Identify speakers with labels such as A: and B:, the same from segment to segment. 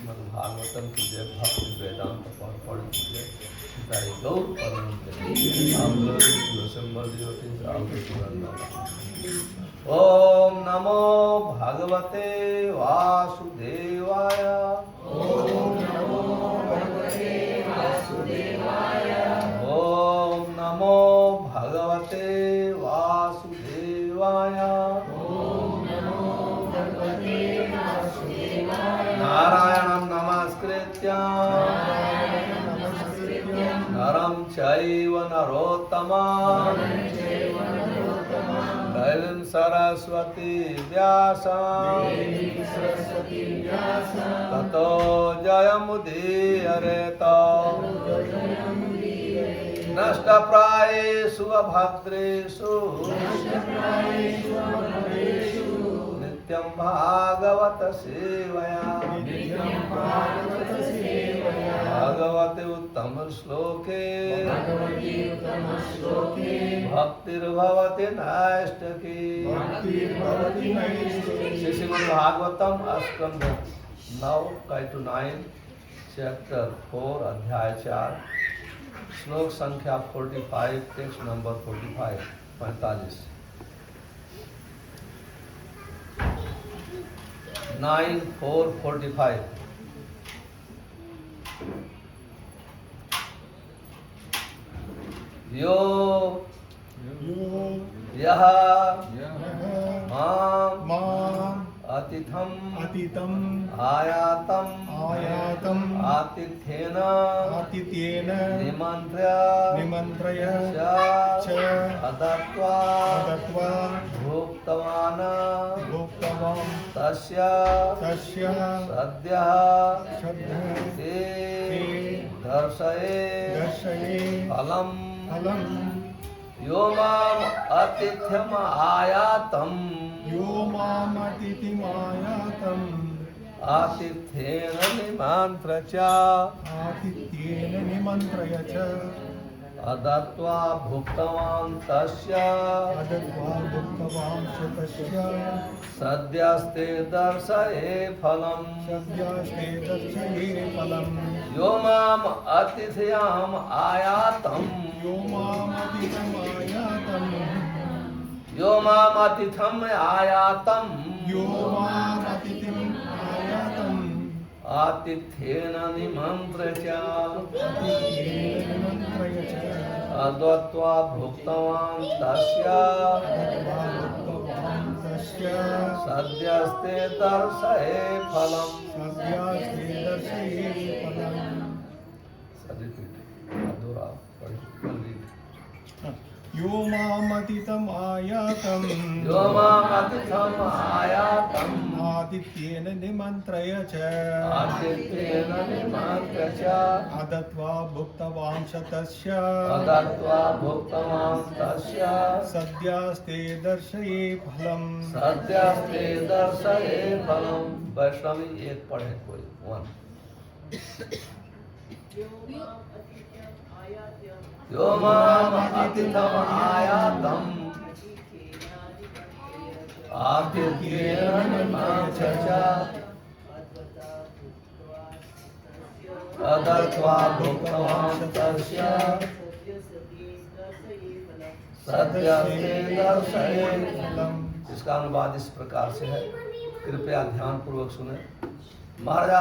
A: श्रीमद्भागवतम की जय, भक्ति वेदांत पढ़ कीजिए। जय गौर परम आप लोग दिसंबर ओम नमो भगवते वासुदेवाय।
B: ओम नमो भगवते वासुदेवाय।
A: ओम नमो भगवते वासुदेवाय।
B: ओम नमो भगवते वासुदेवाय।
A: नारायणं नमस्कृत्य नरं चैव नरोत्तमं देवीं सरस्वती व्यासं ततो जयमुदीरयेत। नष्टप्रायेषु अभद्रेषु नित्यं भागवत सेवया। भगवते उत्तम श्लोके भक्तिर्भवति नैष्ठिकी। श्रीमद्भागवतम स्कंध 9 चैप्टर 4 अध्याय 4 श्लोक संख्या 45 टेक्स्ट नंबर 45 9:4:45। यो यह माम अतिथम आयातम आतिथ्येन निमंत्र्य च अदत्वा भुक्तवान् तस्य सद्यः ते दर्शये फलम्। यो माम अतिथ्यम आयातम आतिथ्येन निमंत्र्य च अदत्वा भुक्तवान् तस्य सद्यस्ते दर्शये फलम्। यो माम अतिथ्यम आयातम आतिथ्येन निमंत्र्य च अदत्वा भुक्तवान् तस्य सद्यस्ते दर्शये फलम्।
B: यो मामतिथम आयातम आदित्येन निमंत्र्य च अदत्वा भुक्तवान् तस्य सद्यस्ते दर्शये फलम्।
A: वैष्णवी एक पढ़े कोई वन। यो माम अतिथम आयातम आतिथ्येन निमंत्र्य च अदत्वा भुक्तवान् तस्य सद्यस्ते दर्शये फलम्। इसका अनुवाद इस प्रकार से है, कृपया ध्यान पूर्वक सुने। महाराज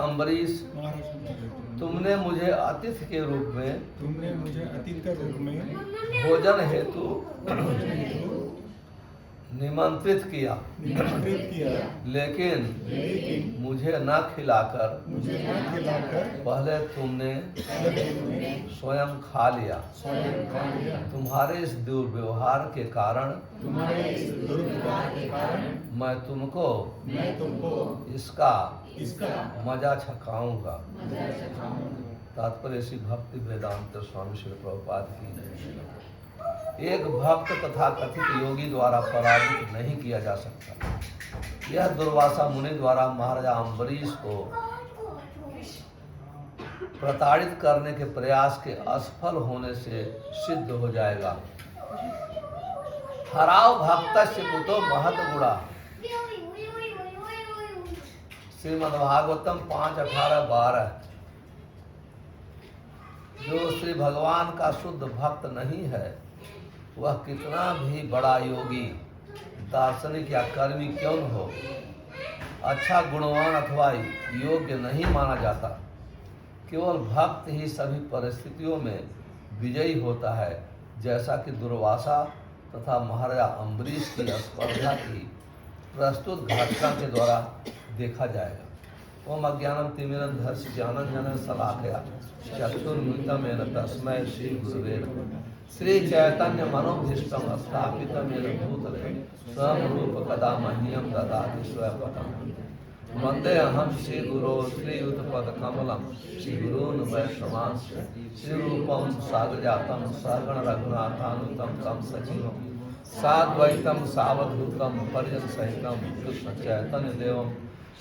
A: अम्बरीश तुमने मुझे अतिथि के रूप में भोजन हेतु निमंत्रित किया, लेकिन मुझे न खिलाकर पहले तुमने स्वयं खा लिया। तुम्हारे इस दुर्व्यवहार के कारण मैं तुमको इसका मजा छकाऊंगा। तात्पर्य श्री भक्ति वेदांत स्वामी श्री प्रभुपाद की। एक भक्त तथा कथित योगी द्वारा पराजित नहीं किया जा सकता। यह दुर्वासा मुनि द्वारा महाराजा अम्बरीश को प्रताड़ित करने के प्रयास के असफल होने से सिद्ध हो जाएगा। हराव भक्तस्य कुतो महत गुणा श्रीमद्भागवतम 5:18-12। जो श्री भगवान का शुद्ध भक्त नहीं है वह कितना भी बड़ा योगी, दार्शनिक या कर्मी क्यों न हो, अच्छा गुणवान अथवा योग्य नहीं माना जाता। केवल भक्त ही सभी परिस्थितियों में विजयी होता है, जैसा कि दुर्वासा तथा महाराजा अम्बरीश की स्पर्धा की प्रस्तुत घटना के द्वारा देखा जाएगा। ओम अज्ञानम तिमिरंधस्य ज्ञानांजन शलाकया चक्षुर्मिलितं येन तस्मै श्री गुरुवे नमः। श्री चैतन्य मनोभीष्टं स्थापितं येन भूतले स्वयं रूप कदा मह्यं ददाति स्वपदम्। वंदे अहम श्री गुरो श्रीयुतपदकमलं श्रीगुरून् वैष्णवांश्च श्रीरूपं साग्रजातं सहगण रघुनाथानुतं तं सजीवं साद्वैतं सावधूतं परिजनसहितं कृष्ण चैतन्य देवं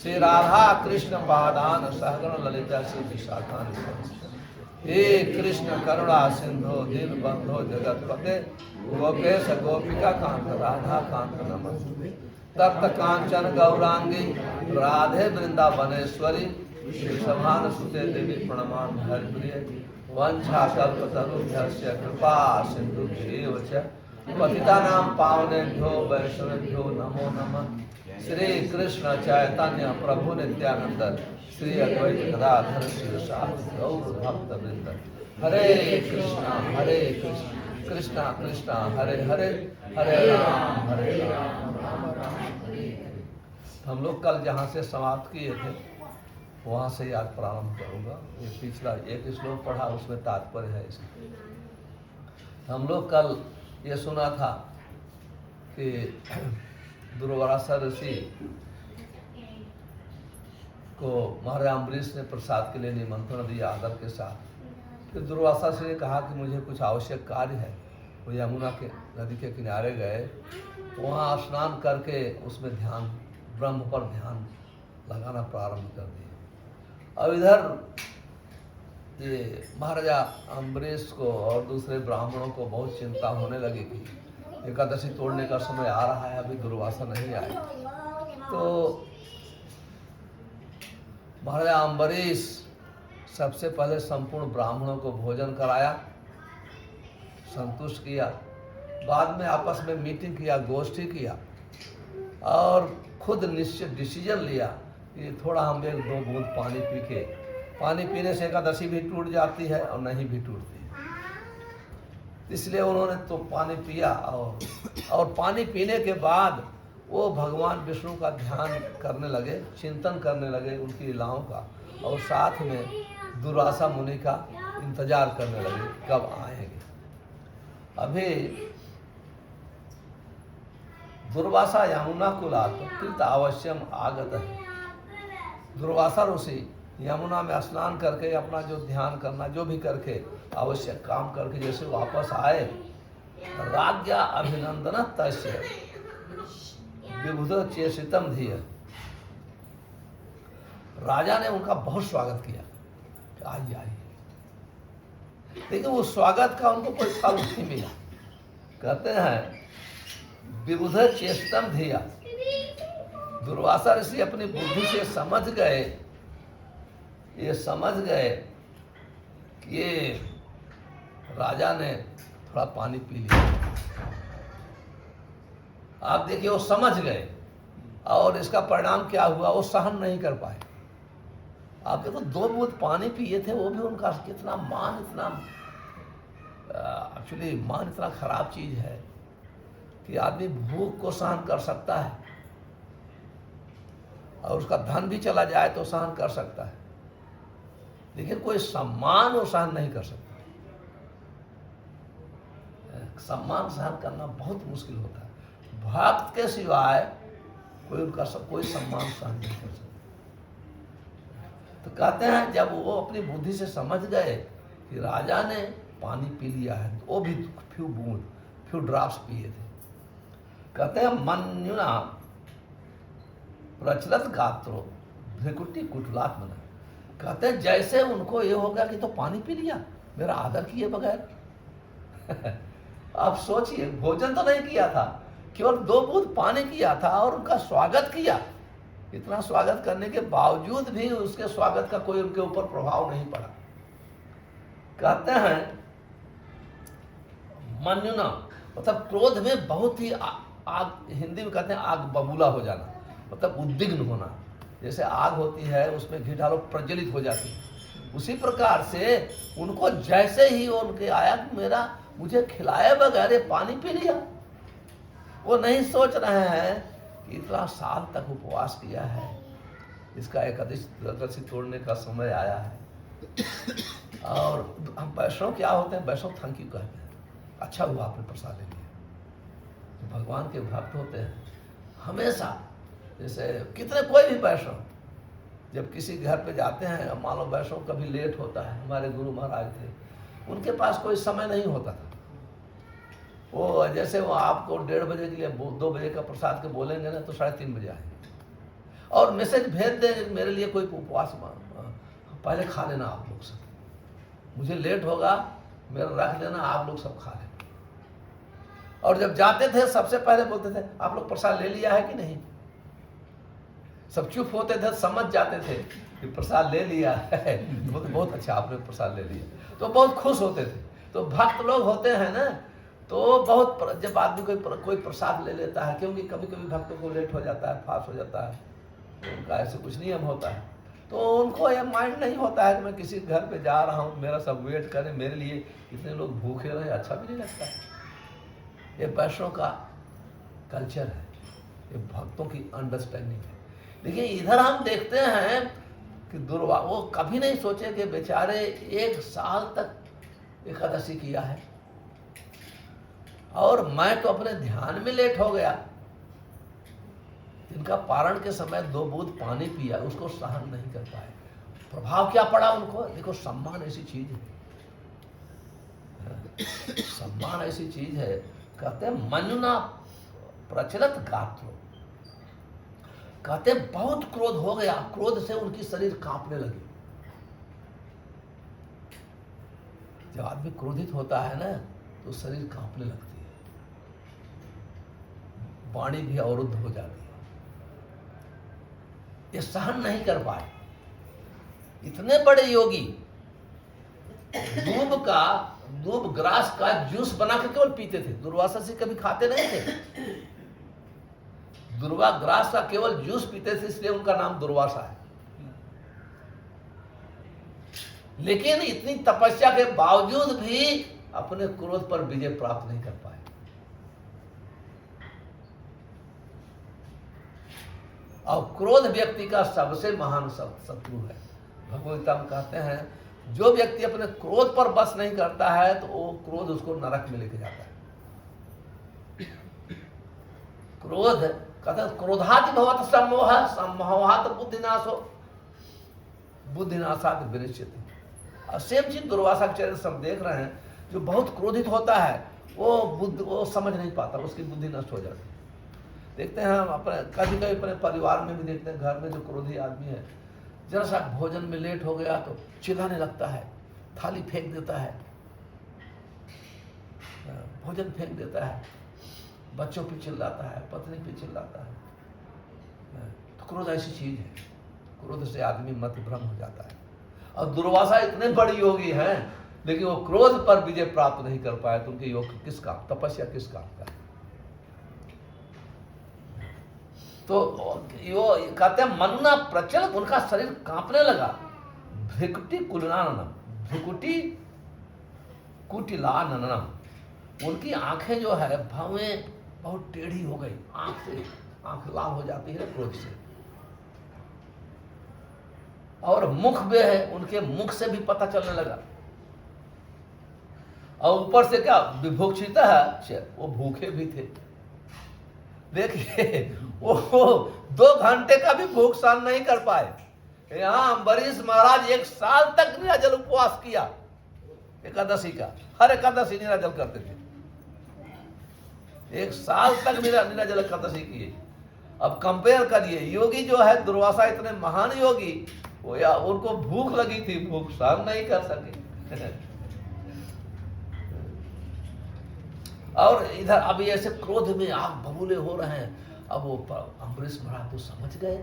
A: श्री राधा कृष्ण पादान सहगण ललिता श्री विशाखान्वितंश्च। हे कृष्ण करुणा सिंधो दीनबंधो जगतपते गोपेश गोपिका कांत राधा कांत नमस्ते। तप्त कांचन गौरांगी राधे वृंदावनेश्वरी वृषभान सुते देवी प्रणमान हरिप्रिय। वंशा कल्पतरुभ्यस्य कृपा सिंधुभ्येव च पतितानां पावनेभ्यो वैष्णवेभ्यो नमो नमः। श्री कृष्ण चैतन्य प्रभु नित्यानंद श्री अद्वैत गदाधर शिवसादि गौर भक्त वृंद। हरे कृष्णा कृष्णा कृष्णा हरे हरे, हरे राम राम राम हरे। हम लोग कल जहाँ से समाप्त किए थे वहाँ से आज प्रारंभ करूँगा। ये पिछला एक श्लोक पढ़ा, उसमें तात्पर्य है इसका। हम लोग कल ये सुना था कि दुर्वासा ऋषि को महाराजा अम्बरीश ने प्रसाद के लिए निमंत्रण दिया आदर के साथ। फिर दुर्वासा ऋषि ने कहा कि मुझे कुछ आवश्यक कार्य है। वो यमुना के नदी के किनारे गए, वहाँ स्नान करके उसमें ध्यान, ब्रह्म पर ध्यान लगाना प्रारंभ कर दिया। अब इधर ये महाराजा अम्बरीश को और दूसरे ब्राह्मणों को बहुत चिंता होने लगी कि एकादशी तोड़ने का समय आ रहा है, अभी दुर्वासा नहीं आए। तो महाराजा अम्बरीश सबसे पहले संपूर्ण ब्राह्मणों को भोजन कराया, संतुष्ट किया। बाद में आपस में मीटिंग किया, गोष्ठी किया और खुद निश्चित डिसीजन लिया कि थोड़ा हम 1-2 बूंद पानी पी के, पानी पीने से एकादशी भी टूट जाती है और नहीं भी टूटती है। इसलिए उन्होंने तो पानी पिया और पानी पीने के बाद वो भगवान विष्णु का ध्यान करने लगे, चिंतन करने लगे उनकी लीलाओं का, और साथ में दुर्वासा मुनि का इंतजार करने लगे कब आएंगे। अभी दुर्वासा यमुना कुलात तीर्थ अवश्यम आगत है। दुर्वासा ऋषि यमुना में स्नान करके अपना जो ध्यान करना, जो भी करके आवश्यक काम करके जैसे वापस आए, राज्ञा अभिनंदन तस्य विबुध चेषितम धीय। राजा ने उनका बहुत स्वागत किया, आइए आइए, लेकिन वो स्वागत का उनको कोई फल नहीं मिला। कहते हैं विबुध चेष्टम धिया। दुर्वासा ऋषि अपनी बुद्धि से समझ गए, ये समझ गए कि ये राजा ने थोड़ा पानी पी लिया। आप देखिए वो समझ गए और इसका परिणाम क्या हुआ, वो सहन नहीं कर पाए। आप देखो 2 बूंद पानी पिए थे, वो भी उनका कितना मान, इतना एक्चुअली मान इतना खराब चीज है कि आदमी भूख को सहन कर सकता है और उसका धन भी चला जाए तो सहन कर सकता है, लेकिन कोई सम्मान वो सहन नहीं कर सकता। सम्मान सहन करना बहुत मुश्किल होता है। भक्त के सिवाय कोई उनका कोई सम्मान सहन नहीं कर सकता। तो कहते हैं जब वो अपनी बुद्धि से समझ गए कि राजा ने पानी पी लिया है, वो भी फ्यू बूंद, फ्यू ड्रॉप्स पिए थे। कहते हैं मन्युना प्रचलित गात्रो भ्रिकुटी कुटलात मना। कहते हैं जैसे उनको ये हो गया कि तो पानी पी लिया मेरा आदर किए बगैर। आप सोचिए, भोजन तो नहीं किया था, केवल 2 बूंद पानी किया था और उनका स्वागत किया इतना स्वागत करने के बावजूद भी उसके स्वागत का कोई उनके ऊपर प्रभाव नहीं पड़ा। कहते हैं मन्युना, मतलब क्रोध में बहुत ही आग, हिंदी में कहते हैं आग बबूला हो जाना, मतलब उद्विग्न होना। जैसे आग होती है उसमें घी डालो प्रज्वलित हो जाती है, उसी प्रकार से उनको जैसे ही उनके आया मेरा मुझे खिलाए बगैर पानी पी लिया। वो नहीं सोच रहे हैं कि इतना साल तक उपवास किया है, इसका एकादशी तोड़ने का समय आया है। और हम वैष्णव क्या होते हैं, वैष्णव थैंक यू कहते हैं, अच्छा हुआ आपने प्रसाद ले लिया। भगवान के भक्त होते हैं हमेशा, जैसे कितने कोई भी वैष्णव जब किसी घर पे जाते हैं, मान लो वैष्णव कभी लेट होता है, हमारे गुरु महाराज थे, उनके पास कोई समय नहीं होता था। वो जैसे वो आपको 1:30 बजे के लिए 2 बजे का प्रसाद के बोलेंगे ना तो 3:30 बजे आएंगे और मैसेज भेज देंगे मेरे लिए कोई उपवास पहले खा लेना आप लोग सब, मुझे लेट होगा, मेरा रख देना, आप लोग सब खा लेना। और जब जाते थे सबसे पहले बोलते थे आप लोग प्रसाद ले लिया है कि नहीं। सब चुप होते थे, समझ जाते थे कि प्रसाद ले लिया है, तो बहुत अच्छा आपने प्रसाद ले लिया, तो बहुत खुश होते थे। तो भक्त लोग होते हैं ना, तो बहुत जब आदमी कोई प्रसाद ले लेता है, क्योंकि कभी कभी भक्तों को लेट हो जाता है, फास्ट हो जाता है, तो उनका ऐसे कुछ नियम होता है, तो उनको ये माइंड नहीं होता है कि मैं किसी घर पे जा रहा हूँ, मेरा सब वेट करें, मेरे लिए इतने लोग भूखे रहे, अच्छा भी नहीं लगता है। ये वैष्णव का कल्चर है, ये भक्तों की अंडरस्टैंडिंग है। लेकिन इधर हम देखते हैं कि वो कभी नहीं सोचे कि बेचारे 1 साल तक एकादशी किया है और मैं तो अपने ध्यान में लेट हो गया। इनका पारण के समय 2 बूंद पानी पिया, उसको सहन नहीं कर पाए। प्रभाव क्या पड़ा उनको? देखो, सम्मान ऐसी चीज है, सम्मान ऐसी चीज है। कहते हैं मनुना प्रचलित गात्रो, कहते बहुत क्रोध हो गया, क्रोध से उनकी शरीर कांपने लगी। जब आदमी क्रोधित होता है ना तो शरीर कांपने लगती है, वाणी भी अवरुद्ध हो जाती है, ये सहन नहीं कर पाए। इतने बड़े योगी दूब ग्रास का जूस बना के केवल पीते थे, दुर्वासा से कभी खाते नहीं थे। दुर्वा ग्रास का केवल जूस पीते थे, इसलिए उनका नाम दुर्वासा है। लेकिन इतनी तपस्या के बावजूद भी अपने क्रोध पर विजय प्राप्त नहीं कर पाए। और क्रोध व्यक्ति का सबसे महान शत्रु है। भगवद्गीता में कहते हैं जो व्यक्ति अपने क्रोध पर बस नहीं करता है तो वो क्रोध उसको नरक में लेके जाता है। क्रोध कहते हैं क्रोधाति भवत सम्मोह सम्मोहात् बुद्धिनाशो बुद्धिनाशात् विनश्यति। और सेम चीज दुर्वासा के चरित्र हम देख रहे हैं, जो बहुत क्रोधित होता है वो समझ नहीं पाता, उसकी बुद्धि नष्ट हो जाती है। देखते हैं हम अपने कभी कभी अपने परिवार में भी देखते हैं, घर में जो क्रोधी आदमी है, जरा सा भोजन में लेट हो गया तो चिल्लाने लगता है, थाली फेंक देता है, भोजन फेंक देता है, बच्चों पे चिल्लाता है, पत्नी पे चिल्लाता है। तो क्रोध ऐसी चीज है, क्रोध से आदमी मत भ्रम हो जाता है। और दुर्वासा इतने बड़ी योगी हैं लेकिन वो क्रोध पर विजय प्राप्त नहीं कर पाए, तो उनके योग किस काम, तपस्या किस काम का। तो वो कहते हैं मनुना प्रचल, उनका शरीर कांपने लगा। भ्रिकुटी कुलनानम, भ्रिकुटी कुटिलाननम, उनकी आंखें जो है भवें बहुत टेढ़ी हो गई, आंख लाल हो जाती है क्रोध से। और मुख में है, उनके मुख से भी पता चलने लगा। और ऊपर से क्या विभोक्षित है, वो भूखे भी थे। देखिए वो 2 घंटे का भी भूख सहन नहीं कर पाए। यहाँ अम्बरीश महाराज 1 साल तक निराजल उपवास किया, एकादशी का, हर एकादशी निराजल करते थे। 1 साल तक निराजल एकादशी किए। अब कंपेयर करिए, योगी जो है दुर्वासा इतने महान योगी, वो या उनको भूख लगी थी, भूख सहन नहीं कर सके। और इधर अभी ऐसे क्रोध में आग बबूले हो रहे हैं। अब वो अम्बरीश महाराज तो समझ गए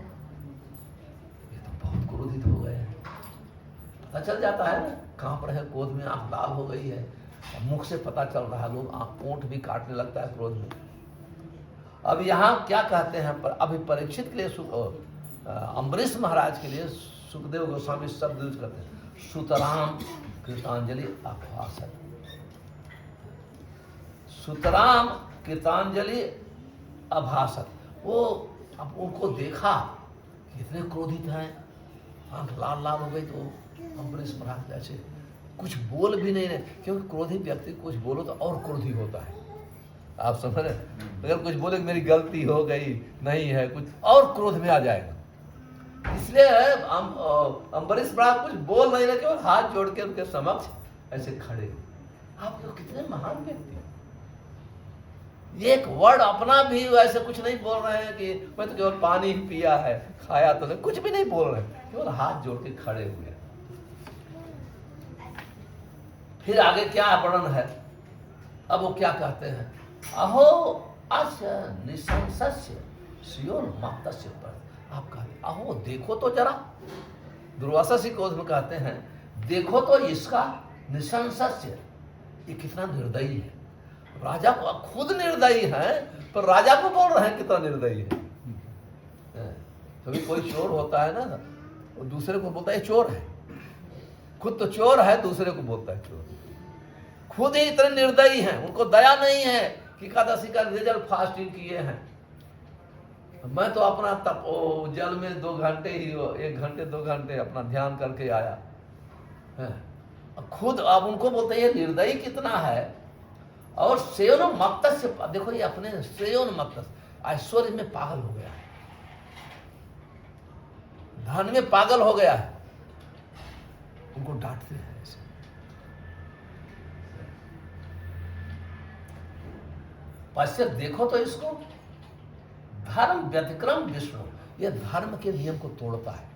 A: पता चल जाता है ना कहाँ पर है, क्रोध में आंख लाल हो गई है, मुख से पता चल रहा है, लोग आंख ओंठ भी काटने लगता है क्रोध में। अब यहाँ क्या कहते हैं, पर अभी परीक्षित के लिए अम्बरीश महाराज के लिए सुखदेव गोस्वामी शब्द यूज करते हैं, सुतराम कृतांजलि अभासत। सुतराम कृतांजलि अभासत, वो अब उनको देखा कितने क्रोधित हैं, आंख लाल लाल हो गई। तो अम्बरीश महाराज ऐसे कुछ बोल भी नहीं रहे, क्योंकि क्रोधी व्यक्ति कुछ बोलो तो और क्रोधी होता है, आप समझ रहे। अगर कुछ बोले मेरी गलती हो गई नहीं है, कुछ और क्रोध में आ जाएगा। इसलिए अम्बरीश महाराज कुछ बोल नहीं रहे, केवल हाथ जोड़ के उनके समक्ष ऐसे खड़े। आप लोग कितने महान व्यक्ति हैं, एक वर्ड अपना भी ऐसे कुछ नहीं बोल रहे हैं कि मैं तो केवल पानी ही पिया है, खाया तो नहीं, कुछ भी नहीं बोल रहे, केवल हाथ जोड़ के खड़े हुए। फिर आगे क्या वर्णन है, अब वो क्या कहते हैं, अहो अस्य निशंसस्य स्योर मक्तस्य पर। आप कहते अहो देखो तो जरा, दुर्वासा जी क्रोध में कहते हैं देखो तो इसका निशंसस्य, ये कितना निर्दयी है। राजा को खुद निर्दयी है, पर राजा को बोल रहे हैं कितना निर्दयी है। कभी कोई चोर होता है ना, वो दूसरे को बोलता है चोर है, खुद तो चोर है, दूसरे को बोलता है चोर। खुद ही इतने निर्दयी हैं, उनको दया नहीं है कि एकादशी का रिजल्ट फास्टिंग किए हैं। मैं तो अपना जल में 2 घंटे ही, 1 घंटे 2 घंटे अपना ध्यान करके आया है। खुद अब उनको बोलते हैं ये निर्दयी कितना है। और सेवन मक्तस्य, देखो ये अपने सेवन मक्तस्य, ऐश्वर्य में पागल हो गया है, धन में पागल हो गया है, उनको डांटते हैं ऐसे। पश्चात देखो तो इसको, धर्म व्यतिक्रम विष्णु, ये धर्म के नियम को तोड़ता है।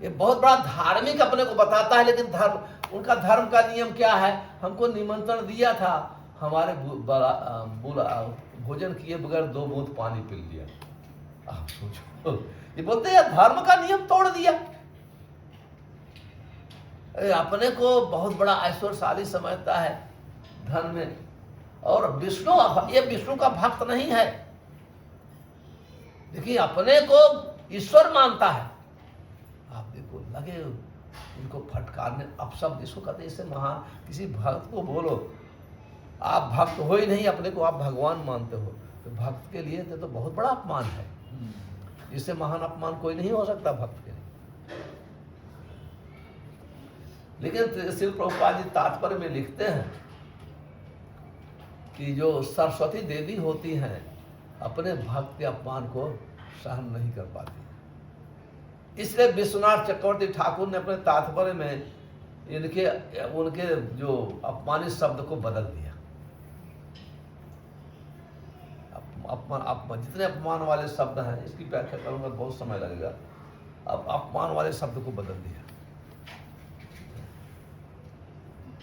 A: ये बहुत बड़ा धार्मिक अपने को बताता है, लेकिन धर्म, उनका धर्म का नियम क्या है, हमको निमंत्रण दिया था, हमारे भोजन किए बगैर 2 बूंद पानी पी लिया। आप सोचो, ये बोलते हैं धर्म का नियम तोड़ दिया। अपने को बहुत बड़ा ऐश्वर्यशाली समझता है धन में, और विष्णु, ये विष्णु का भक्त नहीं है। देखिए अपने को ईश्वर मानता है। आप देखो लगे इनको फटकारने, अपशब्द इसको कहते हैं। इससे महान किसी भक्त को बोलो आप भक्त हो ही नहीं, अपने को आप भगवान मानते हो, तो भक्त के लिए तो बहुत बड़ा अपमान है। इससे महान अपमान कोई नहीं हो सकता भक्त के लिए। लेकिन श्री प्रभुपाद जी तात्पर्य में लिखते हैं कि जो सरस्वती देवी होती हैं अपने भक्त के अपमान को सहन नहीं कर पाती, इसलिए विश्वनाथ चक्रवर्ती ठाकुर ने अपने तात्पर्य में उनके जो अपमानित शब्द को बदल दिया। जितने अपमान वाले शब्द हैं, इसकी व्याख्या करूंगा बहुत समय लगेगा, अब अपमान वाले शब्द को बदल दिया।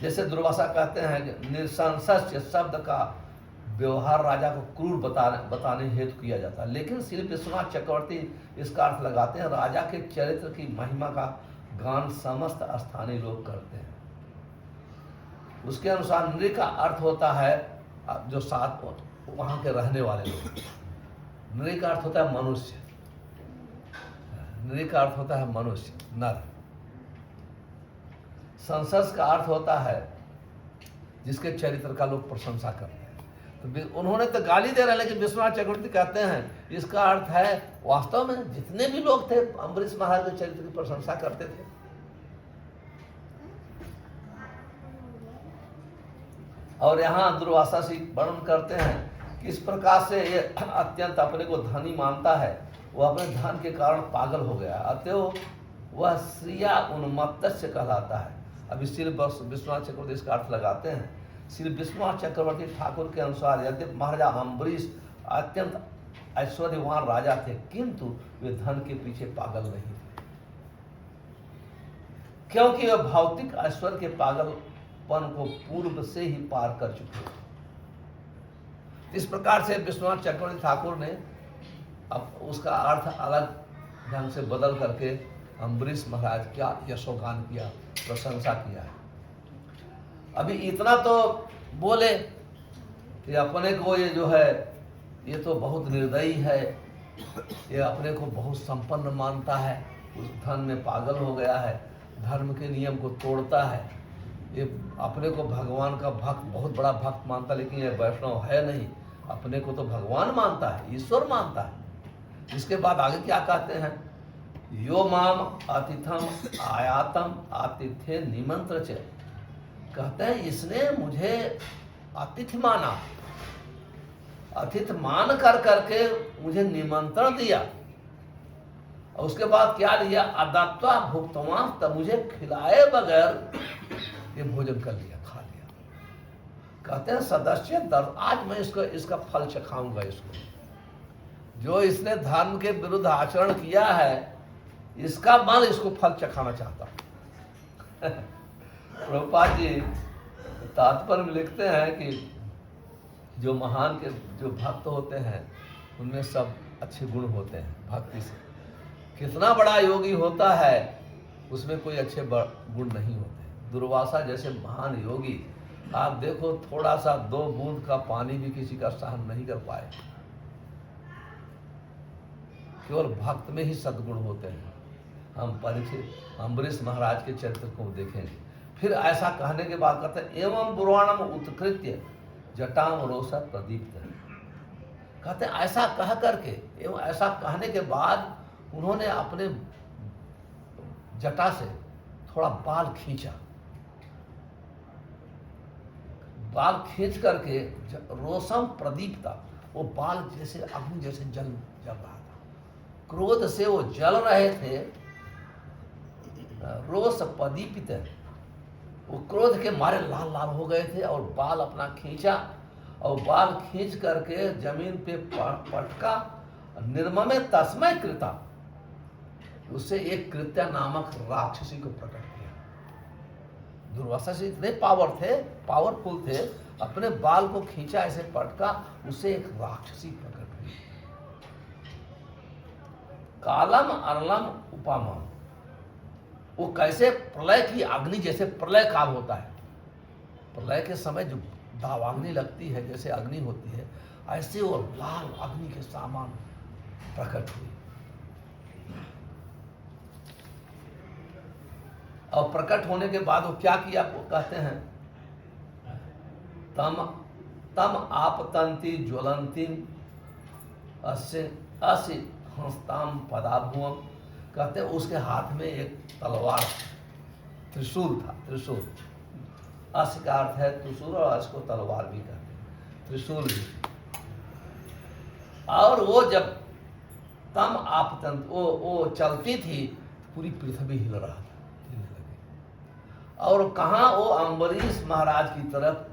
A: जैसे दुर्वासा कहते हैं निशंस्य शब्द का व्यवहार राजा को क्रूर बताने हेतु किया जाता है, लेकिन श्री विश्वनाथ चक्रवर्ती इसका अर्थ लगाते हैं राजा के चरित्र की महिमा का गान समस्त स्थानीय लोग करते हैं। उसके अनुसार नृ का अर्थ होता है जो साथ वहां के रहने वाले लोग। नृ का अर्थ होता है मनुष्य, नृ का अर्थ होता है मनुष्य, नर। संसस का अर्थ होता है जिसके चरित्र का लोग प्रशंसा करते हैं। तो उन्होंने तो गाली दे रहे हैं, लेकिन विश्वनाथ चक्रवर्ती कहते हैं इसका अर्थ है वास्तव में जितने भी लोग थे अम्बरीश महाराज के चरित्र की प्रशंसा करते थे। और यहाँ दुर्वासा जी वर्णन करते हैं कि इस प्रकार से ये अत्यंत अपने को धनी मानता है, वह अपने धन के कारण पागल हो गया, अतएव वह श्रिया उन्मत्तस्य कहलाता है। अब श्री विश्वनाथ चक्रवर्ती इसका अर्थ लगाते हैं। श्री विश्वनाथ चक्रवर्ती ठाकुर के अनुसार यद्यपि महाराजा अम्बरीश अत्यंत ऐश्वर्यवान राजा थे, किंतु वे धन के पीछे पागल नहीं थे, क्योंकि वे भौतिक ऐश्वर्य के पागलपन को पूर्व से ही पार कर चुके थे। इस प्रकार से विश्वनाथ चक्रवर्ती ठाकुर ने अब उसका अर्थ अलग ढंग से बदल करके अम्बरीश महाराज क्या यशोगान किया, प्रशंसा किया है। अभी इतना तो बोले कि अपने को ये जो है ये तो बहुत निर्दयी है, ये अपने को बहुत संपन्न मानता है, उस धन में पागल हो गया है, धर्म के नियम को तोड़ता है, ये अपने को भगवान का भक्त, बहुत बड़ा भक्त मानता, लेकिन ये वैष्णव है नहीं, अपने को तो भगवान मानता है, ईश्वर मानता है। इसके बाद आगे क्या कहते हैं, यो माम अतिथम आयातम आतिथ्य निमंत्र च, कहते हैं इसने मुझे अतिथि माना, अतिथि मान कर करके मुझे निमंत्रण दिया, और उसके बाद क्या लिया, अदत्वा भुक्तवान, तब मुझे खिलाए बगैर ये भोजन कर लिया, खा लिया। कहते हैं सदस्य दर्द, आज मैं इसका फल चखाऊंगा इसको, जो इसने धर्म के विरुद्ध आचरण किया है, इसका मन इसको फल चखाना चाहता हूं। प्रभुपाद जी तात्पर्य में लिखते हैं कि जो महान के जो भक्त होते हैं उनमें सब अच्छे गुण होते हैं। भक्ति से कितना बड़ा योगी होता है उसमें कोई अच्छे गुण नहीं होते। दुर्वासा जैसे महान योगी, आप देखो थोड़ा सा 2 बूंद का पानी भी किसी का सहन नहीं कर पाए। केवल भक्त में ही सद्गुण होते हैं। हम परिचित अम्बरीश महाराज के चरित्र को देखेंगे। फिर ऐसा कहने के बाद कहते हैं एवं पुराणम उत्कृत्य जटाम रोषा प्रदीप्त, कहते हैं ऐसा कह करके, एवं ऐसा कहने के बाद उन्होंने अपने जटा से थोड़ा बाल खींचा, बाल खींच करके रोषम प्रदीप्ता, वो बाल जैसे अग्नि जैसे जल रहा था, क्रोध से वो जल रहे थे। रोष प्रदीपित, वो क्रोध के मारे लाल लाल हो गए थे, और बाल अपना खींचा, और बाल खींच करके जमीन पे पटका, निर्ममे तस्मय कृता, उससे एक कृत्या नामक राक्षसी को प्रकट किया। दुर्वासा से इतने पावरफुल थे, अपने बाल को खींचा, ऐसे पटका, उससे एक राक्षसी प्रकट हुई। कालम अरलम उपामा, वो कैसे प्रलय की अग्नि, जैसे प्रलय काल होता है, प्रलय के समय जो दावाग्नि लगती है, जैसे अग्नि होती है, ऐसे वो लाल अग्नि के समान प्रकट हुई। और प्रकट होने के बाद वो क्या किया, वो कहते हैं तम आपतंती ज्वलंती अस्य हंसताम पदाभुवम, कहते हैं उसके हाथ में एक तलवार, त्रिशूल था, त्रिशूल, अस का अर्थ है त्रिशूल, और अस को तलवार भी कहते हैं, त्रिशूल भी। और वो जब तम आपतंत वो चलती थी, पूरी पृथ्वी हिल रहा था, हिलने लगी। और कहाँ वो अम्बरीश महाराज की तरफ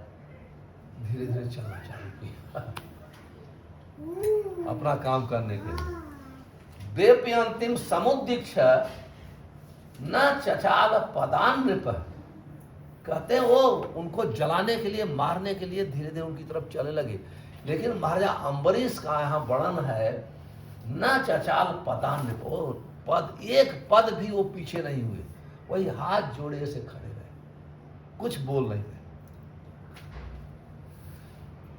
A: धीरे धीरे चलना चालू किया अपना काम करने के लिए। वेप्यंतिम समुदीक्ष न चचाल पदान नृप, कहते हैं वो उनको जलाने के लिए, मारने के लिए धीरे धीरे उनकी तरफ चलने लगे। लेकिन महाराजा अम्बरीश का यहाँ वर्णन है, न चचाल पदान नृप, पद एक पद भी वो पीछे नहीं हुए, वही हाथ जोड़े से खड़े रहे, कुछ बोल नहीं रहे।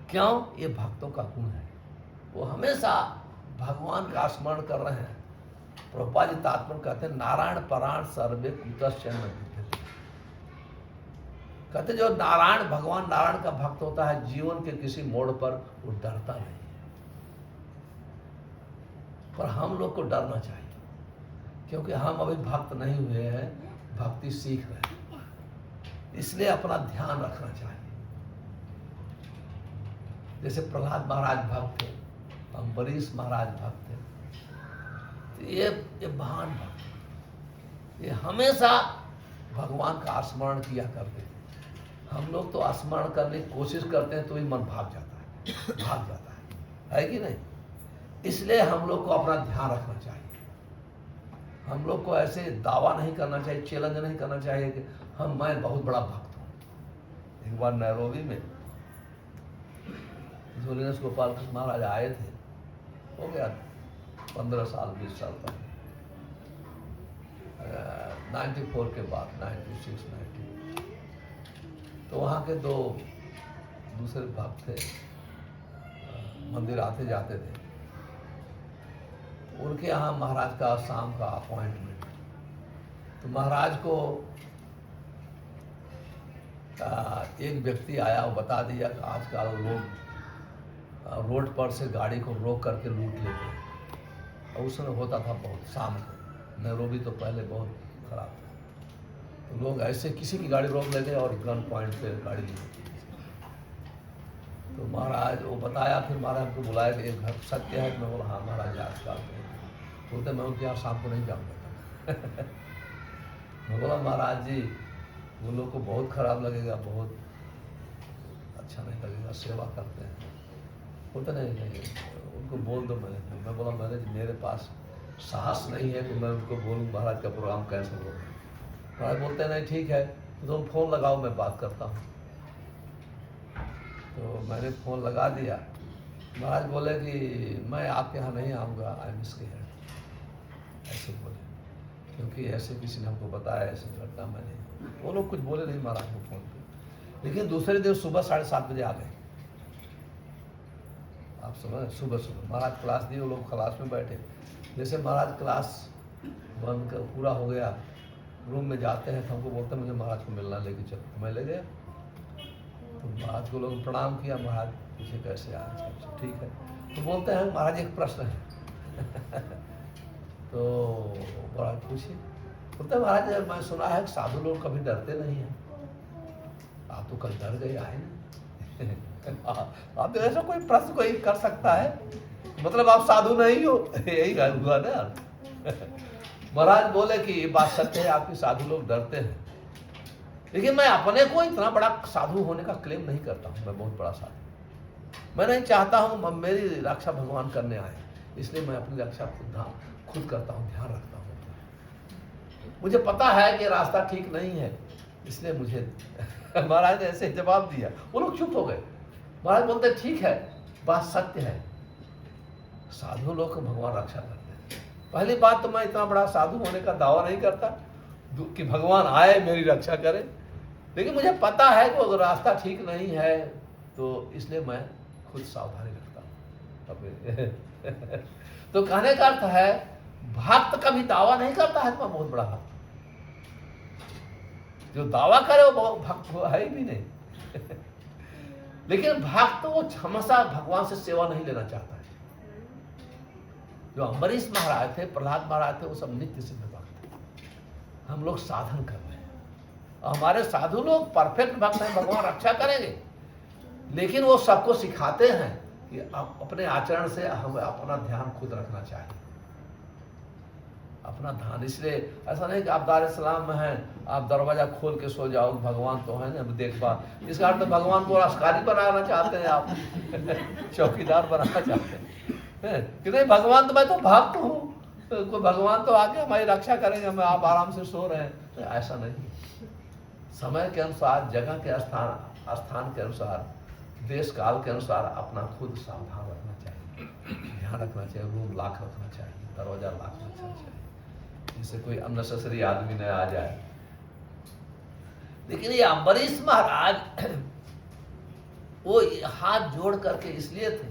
A: क्यों? ये भक्तों का गुण है, वो हमेशा भगवान का स्मरण कर रहे हैं। प्रभुपाद जी तात्पर्य कहते हैं नारायण परायण सर्वे कुतश्चन न विद्यते, कहते जो नारायण, भगवान नारायण का भक्त होता है, जीवन के किसी मोड़ पर वो डरता नहीं। पर हम लोग को डरना चाहिए, क्योंकि हम अभी भक्त नहीं हुए हैं, भक्ति सीख रहे हैं, इसलिए अपना ध्यान रखना चाहिए। जैसे प्रहलाद महाराज भक्त थे, अम्बरीश महाराज भक्त थे, तो ये महान भक्त, ये हमेशा भगवान का स्मरण किया करते थे। हम लोग तो स्मरण करने की कोशिश करते हैं तो ही मन भाग जाता है कि नहीं? इसलिए हम लोग को अपना ध्यान रखना चाहिए। हम लोग को ऐसे दावा नहीं करना चाहिए, चैलेंज नहीं करना चाहिए कि मैं बहुत बड़ा भक्त हूँ। एक बार नैरोबी में होलिनेस गोपाल कृष्ण महाराज आए थे, हो गया 15 साल 20 साल पहले। 94 के बाद 96, 90। तो वहाँ के दो दूसरे भक्त थे, मंदिर आते जाते थे। उनके यहाँ महाराज का शाम का अपॉइंटमेंट। तो महाराज को एक व्यक्ति आया और बता दिया कि आजकल लोग रोड पर से गाड़ी को रोक करके लूट लेते हैं। और उस समय होता था बहुत शाम को, नैरोबी तो पहले बहुत खराब था। तो लोग ऐसे किसी की गाड़ी रोक लेते और गन पॉइंट पे गाड़ी ली। तो महाराज वो बताया, फिर महाराज को बुलाया कि एक घर सत्य है। मैं बोला हाँ महाराज आजकल बोलते मैं उनके यहाँ शाम को नहीं जाऊँगा। मैं बोला महाराज जी वो लोग को बहुत खराब लगेगा, बहुत अच्छा नहीं लगेगा, सेवा करते हैं। बोलते नहीं उनको बोल दो। मैं बोला मेरे पास साहस नहीं है कि मैं उनको बोलूँ महाराज का प्रोग्राम कैंसिल हो। महाराज बोलते नहीं ठीक है तो तुम फ़ोन लगाओ, मैं बात करता हूँ। तो मैंने फ़ोन लगा दिया। महाराज बोले कि मैं आपके यहाँ नहीं आऊँगा, आई एम स्केयर्ड, ऐसे बोले। क्योंकि ऐसे किसी ने हमको बताया ऐसे घटना मैंने, वो लोग कुछ बोले नहीं महाराज को फ़ोन पे। लेकिन दूसरे दिन सुबह 7:30 बजे आ गए। आप समझ, सुबह महाराज क्लास दिए, वो लोग क्लास में बैठे। जैसे महाराज क्लास बंद कर पूरा हो गया, रूम में जाते हैं तो हमको बोलते हैं मुझे महाराज को मिलना, लेके चलो। मैं ले गया। तो महाराज को लोग प्रणाम किया। महाराज पूछे कैसे आज? ठीक है। तो बोलते हैं महाराज एक प्रश्न है। तो महाराज पूछिए। बोलते हैं महाराज मैं सुना है कि साधु लोग कभी डरते नहीं हैं, आप तो कल डर गए आए ना। आप तो ऐसा कोई प्रश्न कोई कर सकता है, मतलब आप साधु नहीं हो, यही हुआ ना। महाराज बोले कि ये बात सत्य है, आपके साधु लोग डरते हैं, लेकिन मैं अपने को इतना बड़ा साधु होने का क्लेम नहीं करता हूँ। मैं बहुत बड़ा साधु मैं नहीं चाहता हूँ। मेरी रक्षा भगवान करने आए, इसलिए मैं अपनी रक्षा खुद करता हूँ, ध्यान रखता हूँ। मुझे पता है कि रास्ता ठीक नहीं है, इसलिए मुझे महाराज ने ऐसे जवाब दिया। वो लोग चुप हो गए। महाराज बोलते ठीक है, बात सत्य है, साधु लोग को भगवान रक्षा करते हैं। पहली बात तो मैं इतना बड़ा साधु होने का दावा नहीं करता कि भगवान आए मेरी रक्षा करे, लेकिन मुझे पता है कि अगर रास्ता ठीक नहीं है तो इसलिए मैं खुद सावधानी रखता हूँ। तो कहने का अर्थ है भक्त कभी दावा नहीं करता है कि मैं बहुत बड़ा भक्त। जो दावा करे वो भक्त है ही भी नहीं। लेकिन भक्त वो हमेशा भगवान से सेवा नहीं लेना चाहता है। जो अम्बरीश महाराज थे, प्रहलाद महाराज थे, वो सब नित्य सिद्ध भक्त थे। हम लोग साधन कर रहे हैं, हमारे साधु लोग परफेक्ट भक्त हैं, भगवान रक्षा करेंगे। लेकिन वो सबको सिखाते हैं कि आप अपने आचरण से हमें अपना ध्यान खुद रखना चाहिए, अपना ध्यान। इसलिए ऐसा नहीं कि आप दार सलाम में हैं, आप दरवाजा खोल के सो जाओ, भगवान तो है ना देख पा। इसका अर्थ भगवान को राजकारी बनाना चाहते हैं आप, चौकीदार बनाना चाहते हैं कि नहीं। भगवान तो मैं तो भक्त हूँ, कोई भगवान तो आके हमारी रक्षा करेंगे, हम आप आराम से सो रहे हैं, तो ऐसा नहीं। समय के अनुसार, जगह के स्थान के अनुसार, देश काल के अनुसार अपना खुद सावधान रखना चाहिए, ध्यान रखना चाहिए, रूम लॉक रखना चाहिए, दरवाजा लॉक रखना चाहिए, जिससे कोई अननेसेसरी आदमी न आ जाए। लेकिन ये अम्बरीश महाराज वो हाथ जोड़ करके इसलिए थे,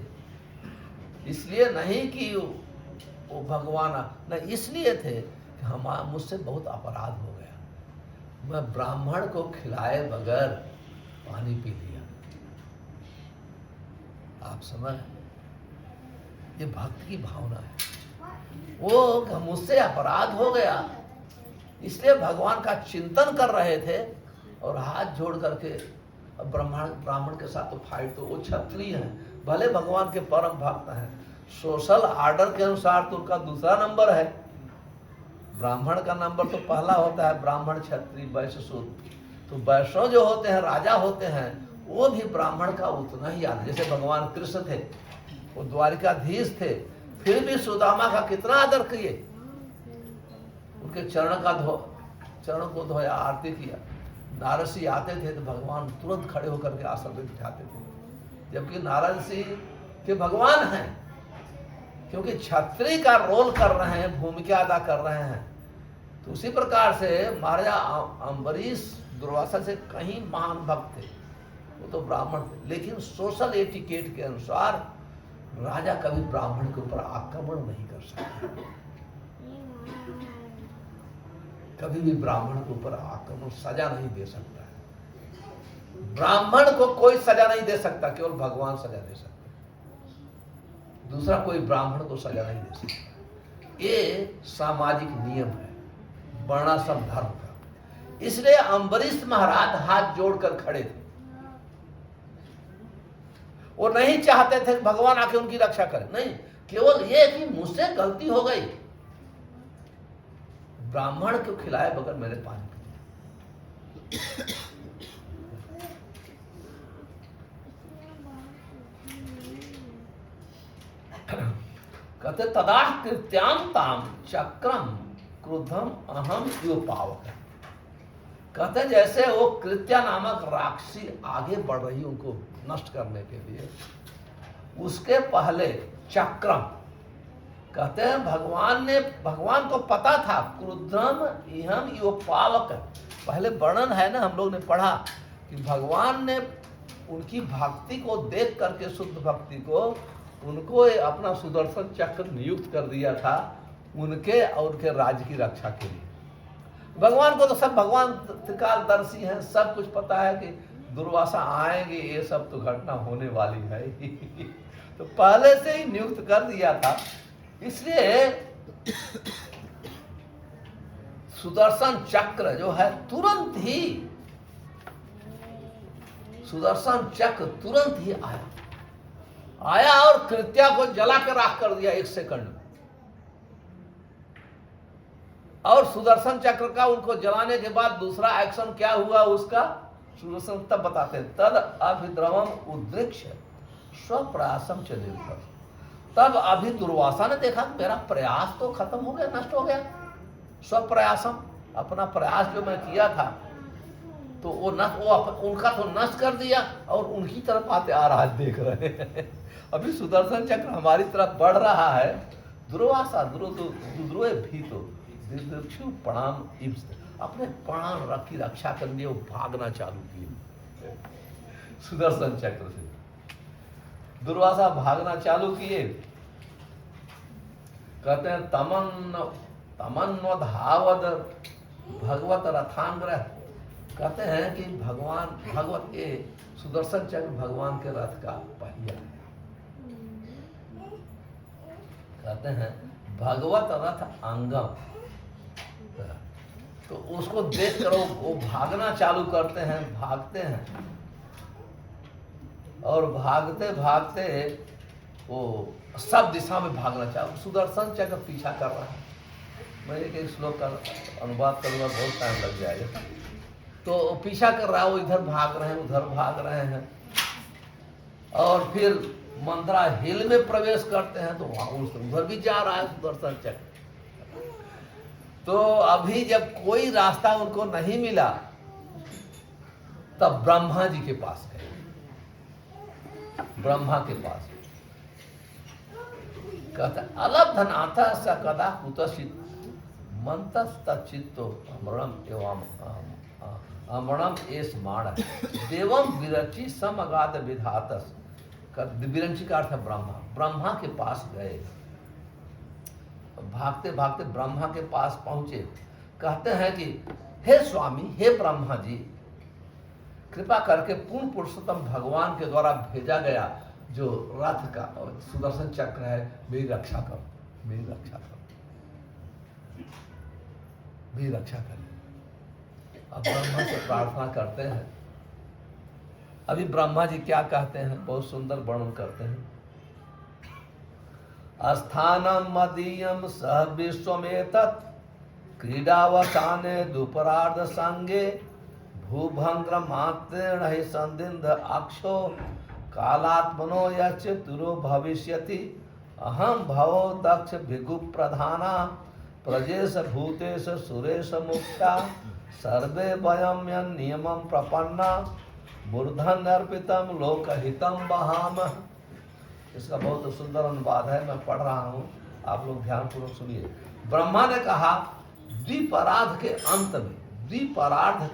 A: इसलिए नहीं कि वो भगवान न, इसलिए थे कि मुझसे बहुत अपराध हो गया, मैं ब्राह्मण को खिलाए बगैर पानी पी लिया। आप समझ, ये भक्त की भावना है। वो मुझसे अपराध हो गया, इसलिए भगवान का चिंतन कर रहे थे और हाथ जोड़ करके। ब्राह्मण के साथ तो फाइट, तो वो क्षत्रिय हैं, भले भगवान के परम भक्त हैं, सोशल आर्डर के अनुसार तो उनका दूसरा नंबर है। ब्राह्मण का नंबर तो पहला होता है, ब्राह्मण, क्षत्रिय, वैश्य, शूद्र। तो वैष्णव जो होते हैं, राजा होते हैं, वो भी ब्राह्मण का उतना ही आदर। जैसे भगवान कृष्ण थे, वो द्वारिकाधीश थे, फिर भी सुदामा का कितना आदर किए, उनके चरणों को धोया, आरती किया। नारद आते थे तो भगवान तुरंत खड़े होकर के आसन पे बिठाते थे, जबकि नारद सिंह के भगवान हैं, क्योंकि क्षत्रिय का रोल कर रहे हैं, भूमिका अदा कर रहे हैं, तो तो उसी प्रकार से महाराजा अम्बरीश दुर्वासा से कहीं महान भक्त थे, वो तो ब्राह्मण थे, लेकिन सोशल एटिकेट के अनुसार राजा कभी ब्राह्मण के ऊपर आक्रमण नहीं कर सकता, कभी भी ब्राह्मण के ऊपर आक्रमण सजा नहीं दे सकता है। ब्राह्मण को कोई सजा नहीं दे सकता, केवल भगवान सजा दे सकते, दूसरा कोई ब्राह्मण को सजा नहीं दे सकता। ये सामाजिक नियम है वर्णाश्रम धर्म का। इसलिए अम्बरीश महाराज हाथ जोड़कर खड़े थे, वो नहीं चाहते थे कि भगवान आके उनकी रक्षा करे, नहीं, केवल ये कि मुझसे गलती हो गई, ब्राह्मण को खिलाए बगैर मेरे पानी पी। कहते तदा कृत्यांताम चक्रम क्रुद्धम अहम यो पावक। कहते जैसे वो कृत्या नामक राक्षसी आगे बढ़ रही उनको नष्ट करने के लिए, उसके पहले चक्रम, कहते हैं भगवान को पता था क्रुद्धम इहम यो पावक। पहले वर्णन है ना, हम लोग ने पढ़ा कि भगवान ने उनकी भक्ति को देख करके, शुद्ध भक्ति को, उनको अपना सुदर्शन चक्र नियुक्त कर दिया था उनके और उनके राज्य की रक्षा के लिए। भगवान को तो सब, भगवान त्रिकालदर्शी हैं, सब कुछ पता है कि दुर्वासा आएंगे, ये सब तो घटना होने वाली है तो पहले से ही नियुक्त कर दिया था। इसलिए सुदर्शन चक्र जो है तुरंत ही, सुदर्शन चक्र तुरंत ही आया और कृत्या को जला के राख कर दिया 1 सेकंड में। और सुदर्शन चक्र का उनको जलाने के बाद दूसरा एक्शन क्या हुआ उसका, सुदर्शन तब बताते हैं, तद अभिद्रवम उद्रिक्ष्य स्वप्रयासम च निर्भर। तब अभी दुर्वासा ने देखा मेरा प्रयास तो खत्म हो गया, नष्ट हो गया, स्वप्रयासम, अपना प्रयास जो मैं किया था तो वो उनका तो नष्ट कर दिया और उनकी तरफ आते आ रहा है, देख रहे हैं अभी सुदर्शन चक्र हमारी तरफ बढ़ रहा है। दुर्वासा द्रुद्रुए भी तो प्रणाम, अपने प्राण की रक्षा करने लिए वो भागना चालू किए सुदर्शन चक्र से। दुर्वासा भागना चालू किए, कहते हैं तमन्वधावद भगवत रथांग्रह। कहते हैं कि भगवत ये सुदर्शन चक्र भगवान के रथ का पहिया है। कहते हैं भगवत रथ अंगम, तो उसको देख कर वो भागना चालू करते हैं, भागते हैं और भागते भागते वो सब दिशा में भागना चालू, सुदर्शन चक्र पीछा कर रहा है। मैं एक श्लोक का अनुवाद करूंगा, बहुत टाइम लग जाएगा। तो पीछा कर रहा है, वो इधर भाग रहे हैं, उधर भाग रहे हैं, और फिर मंदरा हिल में प्रवेश करते हैं तो वहां उधर भी जा रहा है सुदर्शन चक्र। तो अभी जब कोई रास्ता उनको नहीं मिला तब ब्रह्मा जी के पास गए, ब्रह्मा के पास। कहता अलब्धनाथ स कदा कुतसित मंतस्तचित्तो अमृणम एवं अमृणम एस माण देवम विरचि समगाद विधातस। विरंची का अर्थ है ब्रह्मा। ब्रह्मा के पास गए, भागते भागते ब्रह्मा के पास पहुंचे। कहते हैं कि हे स्वामी, हे ब्रह्मा जी, कृपा करके पूर्ण पुरुषोत्तम भगवान के द्वारा भेजा गया जो रथ का और सुदर्शन चक्र है, मेरी रक्षा करो, मेरी रक्षा करो, मेरी रक्षा करो। अब ब्रह्मा से प्रार्थना करते हैं। अभी ब्रह्मा जी क्या कहते हैं, बहुत सुंदर वर्णन करते हैं। अस्थानम मदीयम सह विश्वमेतत् क्रीडावसाने दुपरार्ध संगे भूभंग्र मात्रेण हि संदिन्द अक्षो कालात्मनो यच्च तुरो भविष्यति अहम भवो दक्ष भिगु प्रधाना प्रजेश भूतेश सुरेश मुक्ता सर्वे वयम यन् नियमं प्रपन्ना मूर्धन अर्पितम लोकहितम बहाम। इसका बहुत सुंदर अनुवाद है, मैं पढ़ रहा हूँ, आप लोग ध्यानपूर्वक सुनिए। ब्रह्मा ने कहा द्विपरार्ध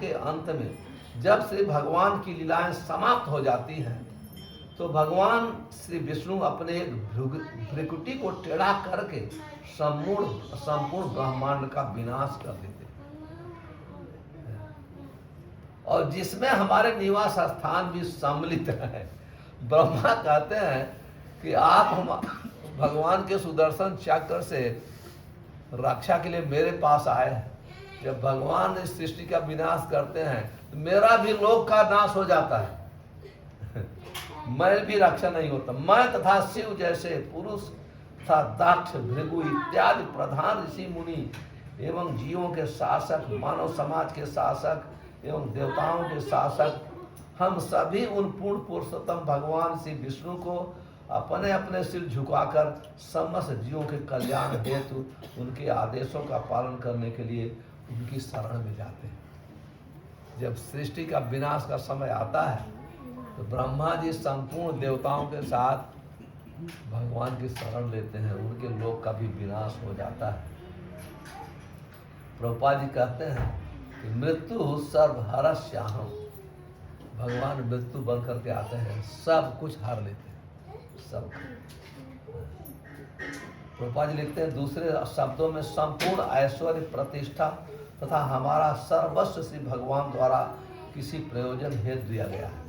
A: के अंत में जब श्री भगवान की लीलाएं समाप्त हो जाती हैं तो भगवान श्री विष्णु अपने एक भ्रिकुटी को टेढ़ा करके संपूर्ण ब्रह्मांड का विनाश कर देते हैं, और जिसमें हमारे निवास स्थान भी सम्मिलित है। ब्रह्मा कहते हैं कि आप हम भगवान के सुदर्शन चक्र से रक्षा के लिए मेरे पास आए हैं। जब भगवान इस सृष्टि का विनाश करते हैं तो मेरा भी लोक का नाश हो जाता है, मैं भी रक्षा नहीं होता। मैं तथा शिव जैसे पुरुष तथा दक्ष, भृगु इत्यादि प्रधान ऋषि मुनि एवं जीवों के शासक, मानव समाज के शासक एवं देवताओं के शासक, हम सभी उन पूर्ण पुरुषोत्तम भगवान श्री विष्णु को अपने अपने सिर झुकाकर समस्त जीवों के कल्याण हेतु उनके आदेशों का पालन करने के लिए उनकी शरण में जाते हैं। जब सृष्टि का विनाश का समय आता है तो ब्रह्मा जी संपूर्ण देवताओं के साथ भगवान की शरण लेते हैं, उनके लोक का भी विनाश हो जाता है। प्रभुपाद जी कहते हैं कि मृत्यु सर्वहरस्याहम्, भगवान मृत्यु बन करके आते हैं, सब कुछ हार लेते हैं, सब। प्रभुपाद जी लिखते हैं दूसरे शब्दों में संपूर्ण ऐश्वर्य, प्रतिष्ठा तथा हमारा सर्वस्व श्री भगवान द्वारा किसी प्रयोजन हेतु दिया गया है।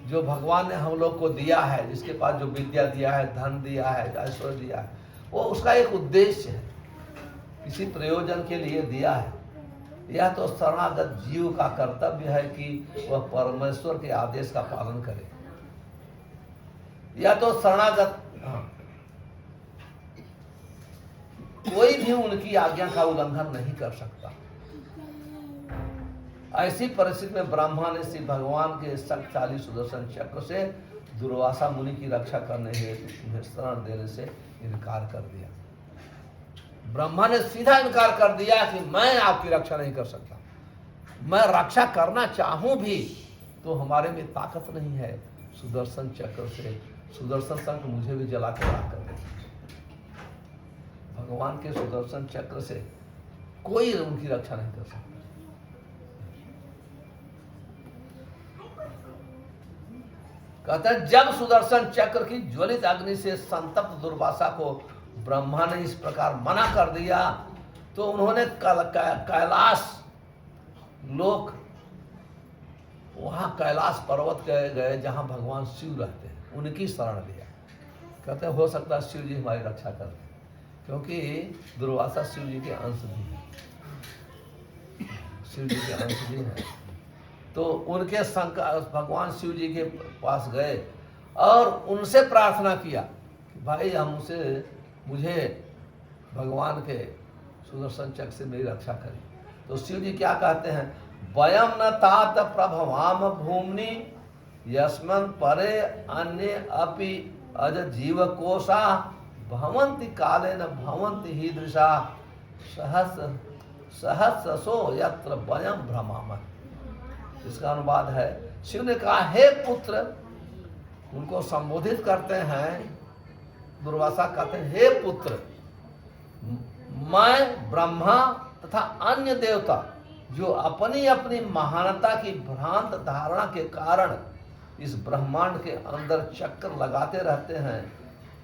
A: जो भगवान ने हम लोग को दिया है, जिसके पास जो विद्या दिया है, धन दिया है, ऐश्वर्य दिया है, वो उसका एक उद्देश्य है, किसी प्रयोजन के लिए दिया है। यह तो शरणागत जीव का कर्तव्य है कि वह परमेश्वर के आदेश का पालन करे। यह तो शरणागत कोई भी उनकी आज्ञा का उल्लंघन नहीं कर सकता। ऐसी परिस्थिति में ब्रह्मा ने श्री भगवान के शक्तिशाली सुदर्शन चक्र से दुर्वासा मुनि की रक्षा करने हेतु उन्हें शरण देने से इनकार कर दिया। ब्रह्मा ने सीधा इनकार कर दिया कि मैं आपकी रक्षा नहीं कर सकता, मैं रक्षा करना चाहूं भी तो हमारे में ताकत नहीं है। सुदर्शन चक्र से सुदर्शन शंख मुझे भी जला कर राख कर देते। भगवान के सुदर्शन चक्र से कोई उनकी रक्षा नहीं कर सकता। कहते हैं जब सुदर्शन चक्र की ज्वलित अग्नि से संतप्त दुर्वासा को ब्रह्मा ने इस प्रकार मना कर दिया तो उन्होंने कैलाश लोक, वहां कैलाश पर्वत गए जहां भगवान शिव रहते हैं, उनकी शरण लिया। कहते हैं हो सकता है शिव जी हमारी रक्षा कर दें, क्योंकि दुर्वासा शिव जी के अंश भी है, शिव जी के अंश भी है। तो उनके भगवान शिव जी के पास गए और उनसे प्रार्थना किया कि भाई मुझे भगवान के सुदर्शन चक्र से मेरी रक्षा करें। तो शिव जी क्या कहते हैं, वयम न तात प्रभवाम भूमनि यस्मन् परे अन्य अपि अज जीव कोशा भवन्ति काले न भवन्ति हीदृशा सहस्रसो यत्र वयम भ्रमामः। इसका अनुवाद है, शिव ने कहा हे पुत्र, उनको संबोधित करते हैं दुर्वासा, कहते हैं हे पुत्र, मैं ब्रह्मा तथा अन्य देवता जो अपनी अपनी महानता की भ्रांत धारणा के कारण इस ब्रह्मांड के अंदर चक्कर लगाते रहते हैं,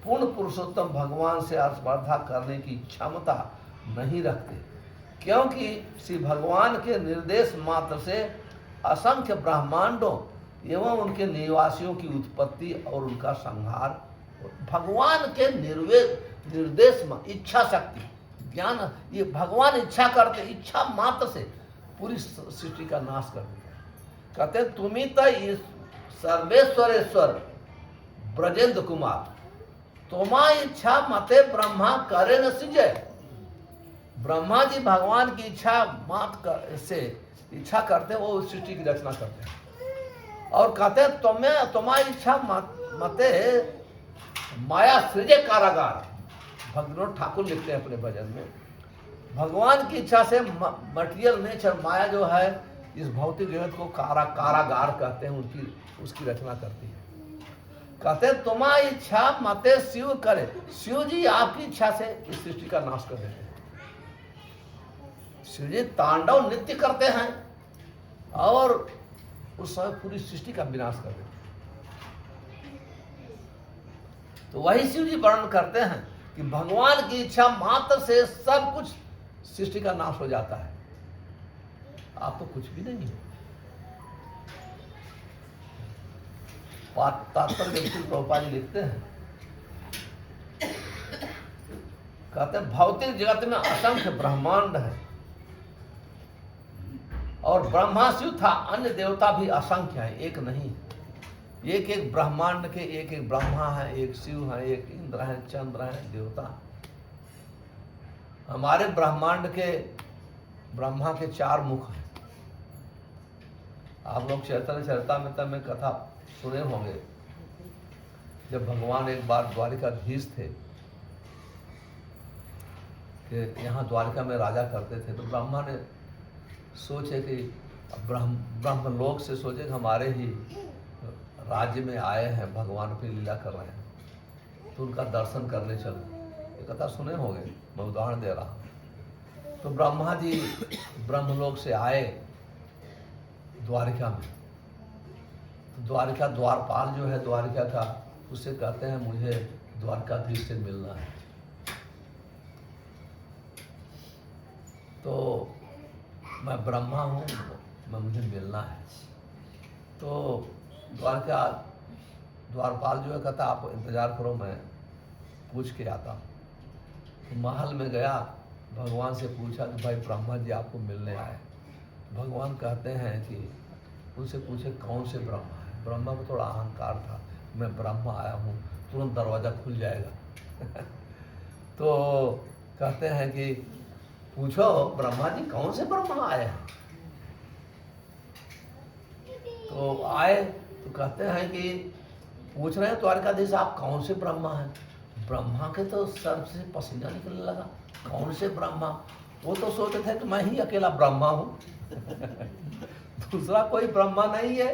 A: पूर्ण पुरुषोत्तम भगवान से स्पर्धा करने की क्षमता नहीं रखते, क्योंकि श्री भगवान के निर्देश मात्र से असंख्य ब्रह्मांडों एवं उनके निवासियों की उत्पत्ति और उनका संहार भगवान के निर्देश में इच्छा शक्ति ज्ञान, ये भगवान इच्छा करते, इच्छा मात्र से पूरी सृष्टि का नाश कर दिया। कहते तुम्ही तो सर्वेश्वरेश्वर ब्रजेंद्र कुमार, तुम्हारा इच्छा मते ब्रह्मा करे न सिजय। ब्रह्मा जी भगवान की इच्छा मात्र से इच्छा करते हैं, वो सृष्टि की रचना करते हैं और कहते हैं तुम्हारी इच्छा मते माया सृजे कारागार। भगवान ठाकुर लिखते हैं अपने भजन में, भगवान की इच्छा से मटेरियल नेचर माया जो है इस भौतिक जगत को कारागार कहते हैं, उसकी रचना करती है। कहते हैं तुम्हारी इच्छा मते शिव करे, शिव जी आपकी इच्छा से इस सृष्टि का नाश कर देते हैं। शिव जी तांडव नृत्य करते हैं और उस समय पूरी सृष्टि का विनाश कर देते हैं। तो वही शिव जी वर्णन करते हैं कि भगवान की इच्छा मात्र से सब कुछ सृष्टि का नाश हो जाता है। आप तो कुछ भी नहीं हो। तात्पर्य प्रभुपाद जी लिखते हैं, कहते हैं भौतिक जगत में असंख्य ब्रह्मांड है और ब्रह्मा शिव था, अन्य देवता भी असंख्य है, एक नहीं। एक एक ब्रह्मांड के एक एक ब्रह्मा है, एक शिव है, एक इंद्र है, चंद्र है, देवता। हमारे ब्रह्मांड के ब्रह्मा के 4 मुख हैं। आप लोग चैतन्य चरितामृत में कथा सुने होंगे, जब भगवान एक बार द्वारिकाधीश थे कि यहाँ द्वारिका में राजा करते थे, तो ब्रह्मा ने सोचे कि ब्रह्मलोक से सोचे कि हमारे ही राज्य में आए हैं, भगवान पे लीला कर रहे हैं, तो उनका दर्शन करने चलो। ये कथा सुने होंगे, मैं उदाहरण दे रहा हूँ। तो ब्रह्मा जी ब्रह्मलोक से आए द्वारिका में। तो द्वारिका द्वारपाल जो है द्वारिका का, उससे कहते हैं मुझे द्वारकाधीश से मिलना है। तो मैं ब्रह्मा हूँ, मैं मुझे मिलना है। तो द्वारपाल जो है कहता आप इंतजार करो, मैं पूछ के आता हूँ। तो महल में गया, भगवान से पूछा कि भाई ब्रह्मा जी आपको मिलने आए। भगवान कहते हैं कि उनसे पूछे कौन से ब्रह्मा है। ब्रह्मा को थोड़ा अहंकार था, मैं ब्रह्मा आया हूँ, तुरंत दरवाज़ा खुल जाएगा। तो कहते हैं कि पूछो ब्रह्मा जी कौन से ब्रह्मा आए हैं। तो आए तो कहते हैं कि पूछ रहे हैं द्वारकाधीश आप कौन से ब्रह्मा हैं। ब्रह्मा के तो सर से पसीना निकलने लगा, कौन से ब्रह्मा। वो तो सोचते थे कि मैं ही अकेला ब्रह्मा हूँ, दूसरा कोई ब्रह्मा नहीं है।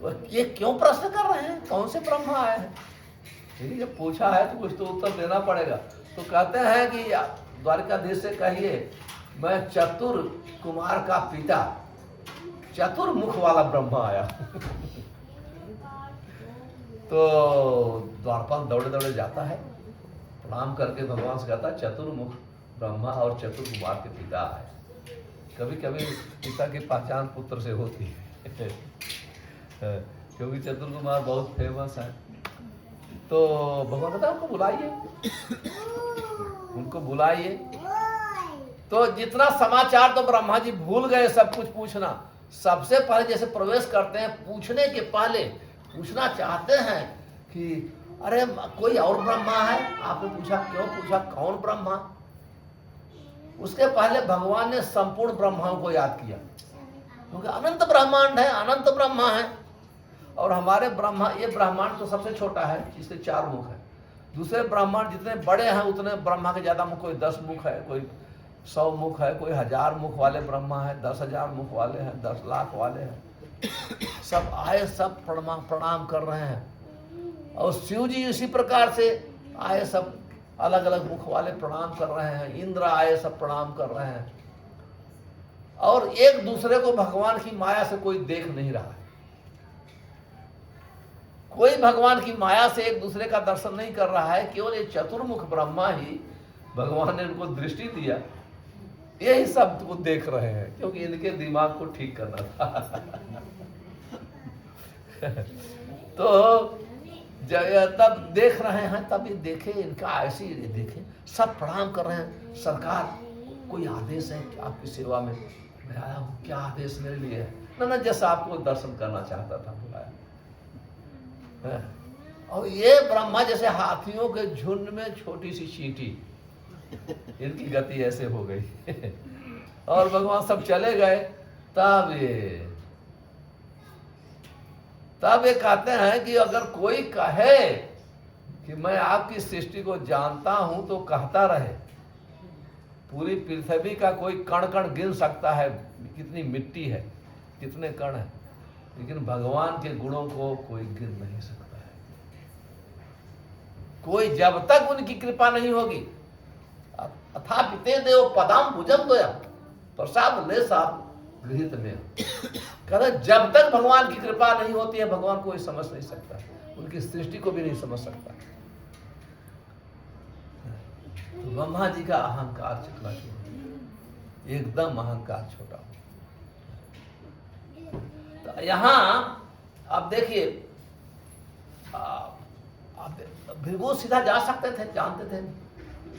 A: तो ये क्यों प्रश्न कर रहे हैं, कौन से ब्रह्मा आए हैं। ठीक, जब पूछा है तो कुछ तो उत्तर देना पड़ेगा। तो कहते हैं कि द्वारकाधीश से कहिए मैं चतुर कुमार का पिता, चतुर्मुख वाला ब्रह्मा आया। तो द्वारपाल दौड़े दौड़े जाता है, प्रणाम करके भगवान से कहता है चतुर्मुख ब्रह्मा और चतुर कुमार के पिता है। कभी कभी पिता की पहचान पुत्र से होती है, क्योंकि चतुर कुमार बहुत फेमस है। तो भगवान कहता है उनको बुलाइए, उनको बुलाइए। तो जितना समाचार तो ब्रह्मा जी भूल गए सब कुछ पूछना। सबसे पहले जैसे प्रवेश करते हैं, पूछने के पहले पूछना चाहते हैं कि अरे कोई और ब्रह्मा है। आपने पूछा, क्यों पूछा, कौन ब्रह्मा। उसके पहले भगवान ने संपूर्ण ब्रह्माओं को याद किया, क्योंकि अनंत ब्रह्मांड है, अनंत ब्रह्मा है। और हमारे ब्रह्मा, ये ब्रह्मांड तो सबसे छोटा है, इसके 4 मुख है। दूसरे ब्रह्मांड जितने बड़े हैं उतने ब्रह्मा के ज्यादा मुख, कोई 10 मुख है, कोई 100 मुख है, कोई 1000 मुख वाले ब्रह्मा है, 10,000 मुख वाले हैं, 10 लाख वाले हैं। सब आए, सब प्रणाम कर रहे हैं। और शिव जी इसी प्रकार से आए, सब अलग अलग मुख वाले प्रणाम कर रहे हैं। इंद्र आए, सब प्रणाम कर रहे हैं। और एक दूसरे को भगवान की माया से कोई देख नहीं रहा है। कोई भगवान की माया से एक दूसरे का दर्शन नहीं कर रहा है। केवल ये चतुर्मुख ब्रह्मा ही भगवान ने उनको दृष्टि दिया, यही सब को देख रहे हैं, क्योंकि इनके दिमाग को ठीक करना था। तो जब तब देख रहे हैं, तब ये देखे, इनका ऐसे ही देखे, सब प्रणाम कर रहे हैं। सरकार कोई आदेश है आपकी सेवा में, मैं आया हूँ, क्या आदेश मेरे लिए है। ना जैसा आपको दर्शन करना चाहता था बुलाया। और ये ब्रह्मा जैसे हाथियों के झुंड में छोटी सी चींटी, इनकी गति ऐसे हो गई। और भगवान सब चले गए। तब ये कहते हैं कि अगर कोई कहे कि मैं आपकी सृष्टि को जानता हूं तो कहता रहे। पूरी पृथ्वी का कोई कण कण गिन सकता है, कितनी मिट्टी है, कितने कण है, लेकिन भगवान के गुणों को कोई गिन नहीं सकता है। कोई, जब तक उनकी कृपा नहीं होगी। अथापि ते देव पदाम भुजम दोया प्रसाद ले साहब गृहित में। कहते जब तक भगवान की कृपा नहीं होती है भगवान को कोई समझ नहीं सकता, उनकी सृष्टि को भी नहीं समझ सकता। तो ब्रह्मा जी का अहंकार चिकना छोटा, एकदम अहंकार छोटा। तो यहां आप देखिए, भृगु सीधा जा सकते थे, जानते थे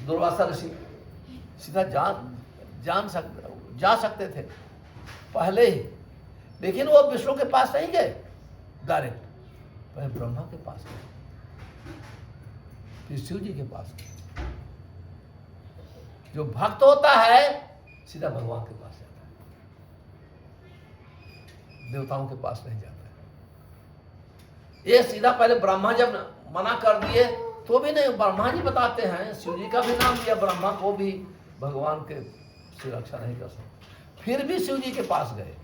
A: दुर्वासा ऋषि सीधा जा सकते थे पहले ही, लेकिन वो विष्णु के पास नहीं गए डायरेक्ट, पहले ब्रह्मा के पास गए, फिर शिव जी के पास गए। जो भक्त होता है सीधा भगवान के पास जाता है, देवताओं के पास नहीं जाता है। ये सीधा पहले ब्रह्मा जब मना कर दिए तो भी नहीं, ब्रह्मा जी बताते हैं, शिव जी का भी नाम दिया, ब्रह्मा को भी भगवान के से रक्षा नहीं कर सकते, फिर भी शिव जी के पास गए।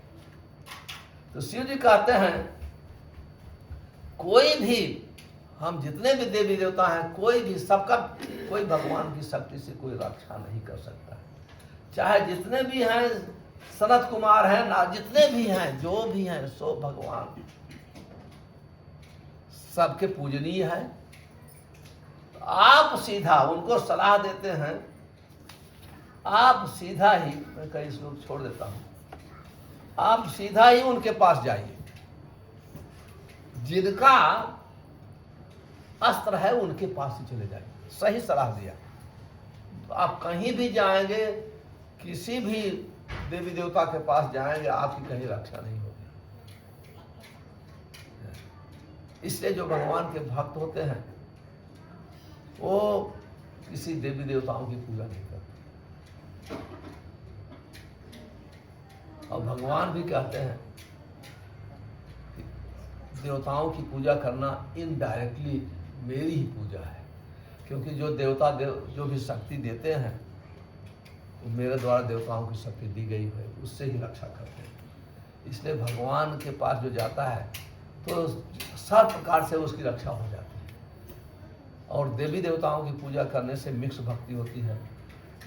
A: तो शिव जी कहते हैं कोई भी, हम जितने भी देवी देवता हैं, कोई भी, सबका कोई भगवान की शक्ति से कोई रक्षा नहीं कर सकता। चाहे जितने भी हैं, सनत कुमार हैं ना, जितने भी हैं, जो भी हैं, सो भगवान सबके पूजनीय है। आप सीधा उनको सलाह देते हैं, आप सीधा ही, मैं कई श्लोक छोड़ देता हूं, आप सीधा ही उनके पास जाइए, जिनका अस्त्र है उनके पास ही चले जाइए। सही सलाह दिया। तो आप कहीं भी जाएंगे, किसी भी देवी देवता के पास जाएंगे, आपकी कहीं रक्षा नहीं होगी। इसलिए जो भगवान के भक्त होते हैं वो किसी देवी देवताओं की पूजा नहीं करते। और भगवान भी कहते हैं कि देवताओं की पूजा करना इनडायरेक्टली मेरी ही पूजा है, क्योंकि जो देवता जो भी शक्ति देते हैं वो मेरे द्वारा देवताओं की शक्ति दी गई है, उससे ही रक्षा करते हैं। इसलिए भगवान के पास जो जाता है तो सब प्रकार से उसकी रक्षा हो जाती है। और देवी देवताओं की पूजा करने से मिक्स भक्ति होती है,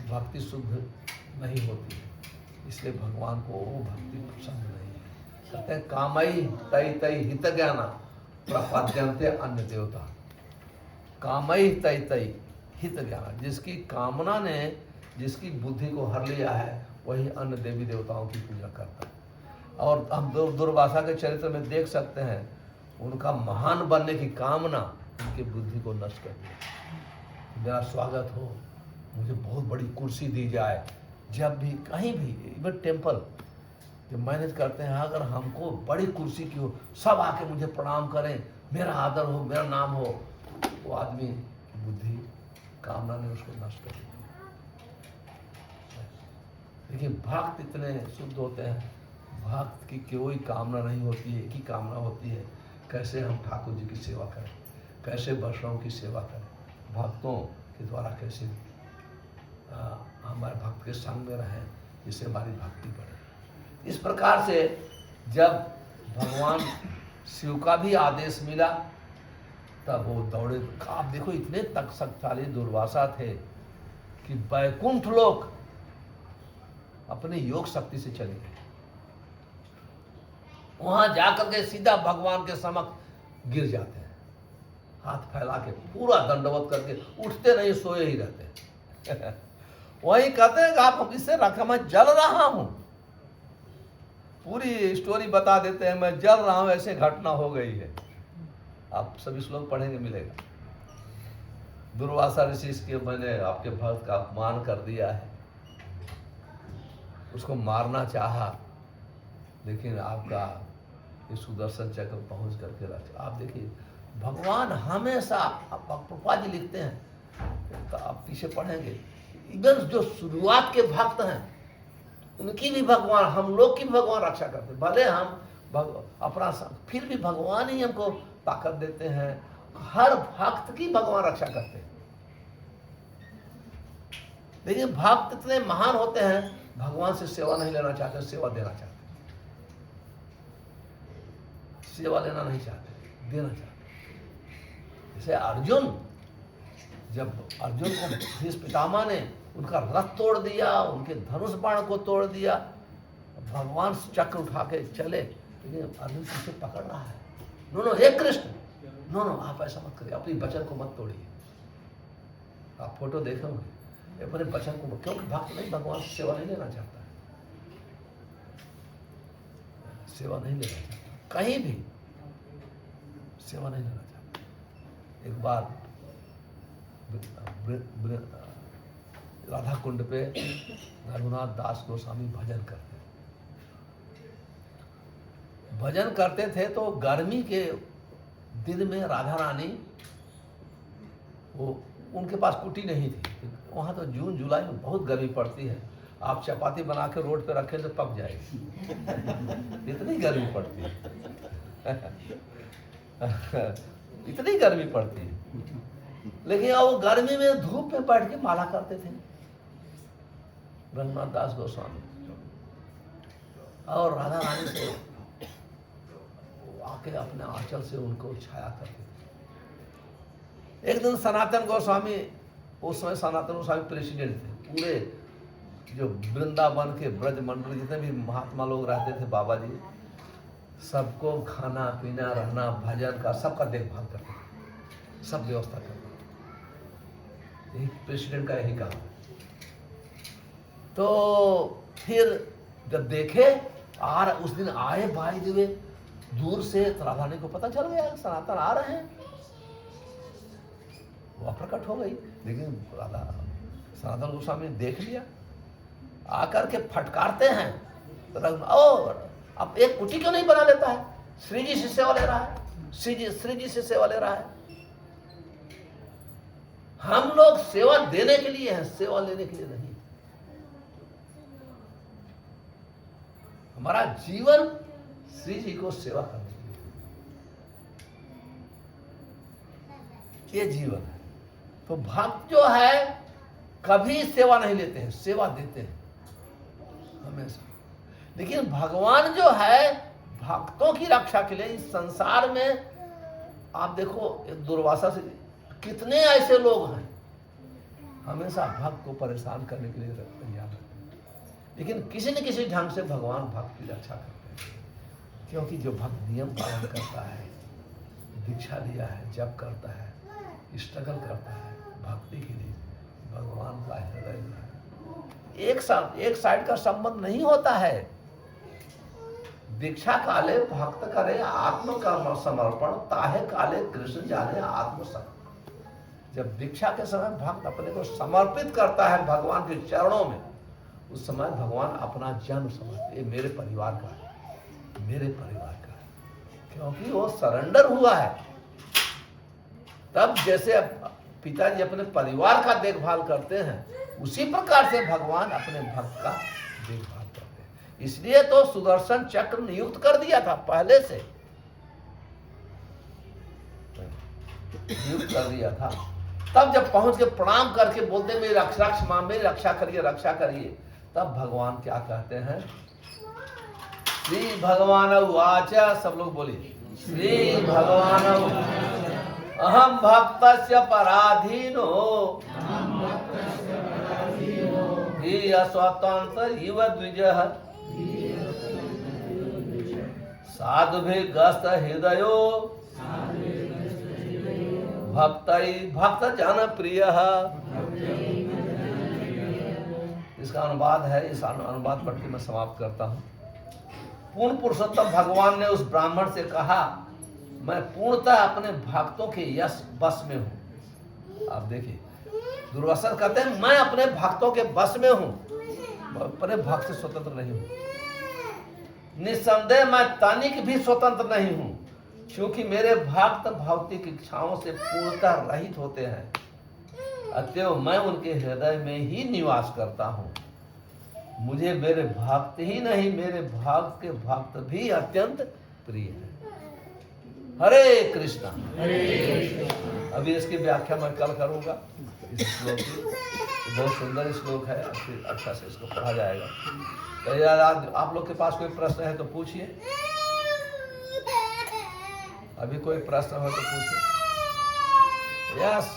A: भक्ति शुद्ध नहीं होती है। इसलिए भगवान को वो भक्ति पसंद नहीं है। कहते हैं कामई तई तई हित ज्ञाना प्रपद्यन्ते अन्य देवता। कामई तई तई हित ज्ञाना, जिसकी कामना ने जिसकी बुद्धि को हर लिया है वही अन्य देवी देवताओं की पूजा करता है। और हम दुर्वासा के चरित्र में देख सकते हैं, उनका महान बनने की कामना उनकी बुद्धि को नष्ट कर दिया। मेरा स्वागत हो, मुझे बहुत बड़ी कुर्सी दी जाए, जब भी कहीं भी, इवन टेम्पल जो मैनेज करते हैं, अगर हमको बड़ी कुर्सी की हो, सब आके मुझे प्रणाम करें, मेरा आदर हो, मेरा नाम हो, वो आदमी की बुद्धि कामना ने उसको नष्ट कर दिया। लेकिन भक्त इतने शुद्ध होते हैं, भक्त की कोई कामना नहीं होती है, एक ही कामना होती है, कैसे हम ठाकुर जी की सेवा करें, कैसे वैष्णव की सेवा करें, भक्तों के द्वारा कैसे हमारे भक्त के संग में रहें, जिससे हमारी भक्ति बढ़े। इस प्रकार से जब भगवान शिव का भी आदेश मिला तब वो दौड़े। आप देखो इतने तक शक्तिशाली दुर्वासा थे कि वैकुंठ लोक अपनी योग शक्ति से चले गए। वहां जाकर के सीधा भगवान के समक्ष गिर जाते हैं, हाथ फैला के पूरा दंडवत करके, उठते नहीं, सोए ही रहते हैं। वही कहते हैं कि आप इससे रखा, मैं जल रहा हूं, पूरी स्टोरी बता देते हैं, मैं जल रहा हूं, ऐसे घटना हो गई है। आप सभी श्लोक पढ़ेंगे, मिलेगा। दुर्वासा ऋषि के मैंने आपके भक्त का अपमान कर दिया है, उसको मारना चाहा, लेकिन आपका ये सुदर्शन चक्र पहुंच करके रख। आप देखिए भगवान हमेशा, प्रभुपाद जी लिखते हैं, तो आप पीछे पढ़ेंगे, इधर जो शुरुआत के भक्त हैं उनकी भी भगवान, हम लोग की भी भगवान रक्षा करते हैं। भले हम अपना, फिर भी भगवान ही हमको ताकत देते हैं। हर भक्त की भगवान रक्षा करते हैं। लेकिन भक्त इतने महान होते हैं, भगवान से सेवा नहीं लेना चाहते, सेवा देना चाहते, सेवा लेना नहीं चाहते, देना चाहते। जैसे अर्जुन, जब अर्जुन को भीष्म पितामह ने उनका रथ तोड़ दिया, उनके धनुष बाण को तोड़ दिया। भगवान चक्र उठा के चले, लेकिन अर्जुन पीछे पकड़ रहा है। नो नो हे कृष्ण, नो नो आप ऐसा मत करिए, अपनी वचन को मत तोड़िए। आप फोटो देखे होंगे, अपने वचन को, क्योंकि भक्त नहीं, भगवान से सेवा नहीं लेना चाहता है, सेवा नहीं लेना चाहता, कहीं भी सेवा नहीं लेना चाहता। एक बार राधा कुंड पे रघुनाथ दास गोस्वामी भजन करते थे। तो गर्मी के दिन में राधा रानी, वो उनके पास कुटी नहीं थी, वहाँ तो जून जुलाई में बहुत गर्मी पड़ती है, आप चपाती बना के रोड पे रखें तो पक जाएगी, इतनी गर्मी पड़ती है इतनी गर्मी पड़ती है। लेकिन वो गर्मी में धूप में बैठ के माला करते थे रघुनाथ दास गोस्वामी, और राधा रानी से आके अपने आंचल से उनको छाया करते थे। एक दिन सनातन गोस्वामी, उस समय सनातन गोस्वामी प्रेसिडेंट थे, पूरे जो वृंदावन के ब्रज मंडल जितने भी महात्मा लोग रहते थे, बाबा जी सबको खाना पीना रहना भजन का सबका देखभाल करते थे, सब व्यवस्था करते थे। यही प्रेसिडेंट का यही काम है। तो फिर जब देखे उस दिन आए भाई दिवे दूर से, तो राधा रानी को पता चल गया सनातन आ रहे हैं, वो प्रकट हो गई। लेकिन राधा सनातन गोस्वामी ने देख लिया, आकर के फटकारते हैं, तो अब एक कुटी क्यों नहीं बना लेता है, श्री जी से सेवा ले रहा है, श्री जी से सेवा ले रहा है। हम लोग सेवा देने के लिए हैं, सेवा लेने के लिए नहीं। हमारा जीवन श्री जी को सेवा करने के लिए, ये जीवन है। तो भक्त जो है कभी सेवा नहीं लेते हैं, सेवा देते हैं हमेशा। लेकिन भगवान जो है भक्तों की रक्षा के लिए इस संसार में, आप देखो दुर्वासा से कितने ऐसे लोग हैं हमेशा भक्त को परेशान करने के लिए तैयार रहते हैं, लेकिन किसी न किसी ढंग से भगवान भक्त की रक्षा करते हैं। क्योंकि जो भक्त नियम पालन करता है, दीक्षा लिया है, जप करता है, स्ट्रगल करता है भक्ति के लिए, भगवान का हृदय में है। एक साइड का संबंध नहीं होता है। दीक्षा काले भक्त करे आत्मकर्म समर्पण, ताहे काले कृष्ण जाने आत्मसमर्पण। जब दीक्षा के समय भक्त अपने को समर्पित करता है भगवान के चरणों में, उस समय भगवान अपना जन्म समझते, ये मेरे परिवार का है, मेरे परिवार का है, क्योंकि वो सरेंडर हुआ है। तब जैसे पिताजी अपने परिवार का देखभाल करते हैं, उसी प्रकार से भगवान अपने भक्त का देखभाल करते हैं। इसलिए तो सुदर्शन चक्र नियुक्त कर दिया था पहले से, नियुक्त कर दिया था। तब जब पहुंच के प्रणाम करके बोलते मेरी रक्षा, मेरी रक्षा करिए, रक्षा करिए, तब भगवान क्या कहते हैं, श्री भगवान उवाच, सब लोग बोलिए श्री भगवान, अहम भक्तस्य पराधीनो हि स्वतंत्र इव द्विजः साधुभिः गस्त हृदयो भक्त जन प्रिय। इसका अनुवाद है, इस अनुवाद पढ़ के मैं समाप्त करता हूँ। पूर्ण पुरुषोत्तम भगवान ने उस ब्राह्मण से कहा, मैं पूर्णतः अपने भक्तों के यश बस में हूँ। आप देखिए दुर्वासा कहते हैं मैं अपने भक्तों के बस में हूँ, अपने भक्त से स्वतंत्र नहीं हूँ। निस्संदेह मैं तनिक भी स्वतंत्र नहीं हूँ, क्योंकि मेरे भक्त भौतिक इच्छाओं से पूर्णतः रहित होते हैं, अतएव मैं उनके हृदय में ही निवास करता हूँ। मुझे मेरे भक्त ही नहीं, मेरे भक्त के भक्त भी अत्यंत प्रिय है। हरे कृष्णा। अभी इसकी व्याख्या मैं कल करूंगा इस श्लोक की, बहुत सुंदर श्लोक है, अच्छा से इसको पढ़ा जाएगा। तो यार आप लोग के पास कोई प्रश्न है तो पूछिए, अभी कोई प्रश्न हो तो पूछिए। यस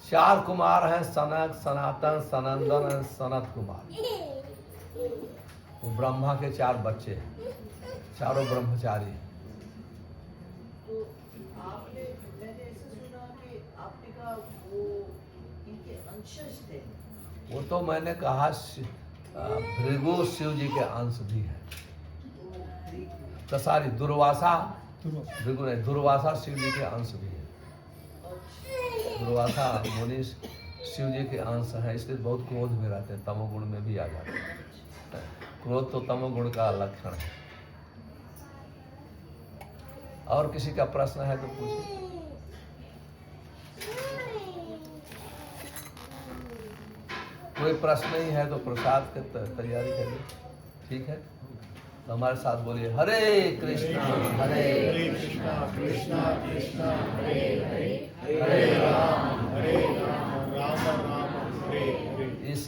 A: चार कुमार हैं, सनक, सनातन, सनंदन और सनत कुमार। वो ब्रह्मा के चार बच्चे हैं, चारों ब्रह्मचारी।
C: तो आपने मैंने ऐसा सुना कि आपने कहा वो इनके अंशज थे।
A: वो तो मैंने कहा भृगु शिव जी के अंश भी है। तो सारी दुर्वासा, भृगु नहीं, दुर्वासा शिव जी के अंश भी है। दुर्वासा मुनि शिव जी के अंश हैं, इसलिए बहुत क्रोध में रहते हैं, तमोगुण में भी आ जाते हैं। क्रोध तो तमोगुण का लक्षण है। और किसी का प्रश्न है तो पूछिए। कोई प्रश्न नहीं है तो प्रसाद की तैयारी करिए, ठीक है। तो हमारे साथ बोलिए हरे कृष्णा हरे
B: कृष्णा कृष्णा कृष्णा हरे हरे हरे राम राम राम हरे हरे।
A: इस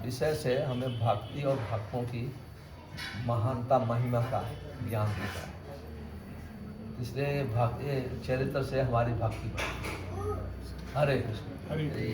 A: विषय से हमें भक्ति और भक्तों की महानता महिमा का ज्ञान देता है। इसलिए भक्ति चरित्र से हमारी भक्ति बढ़ती है। हरे कृष्ण।
B: हरे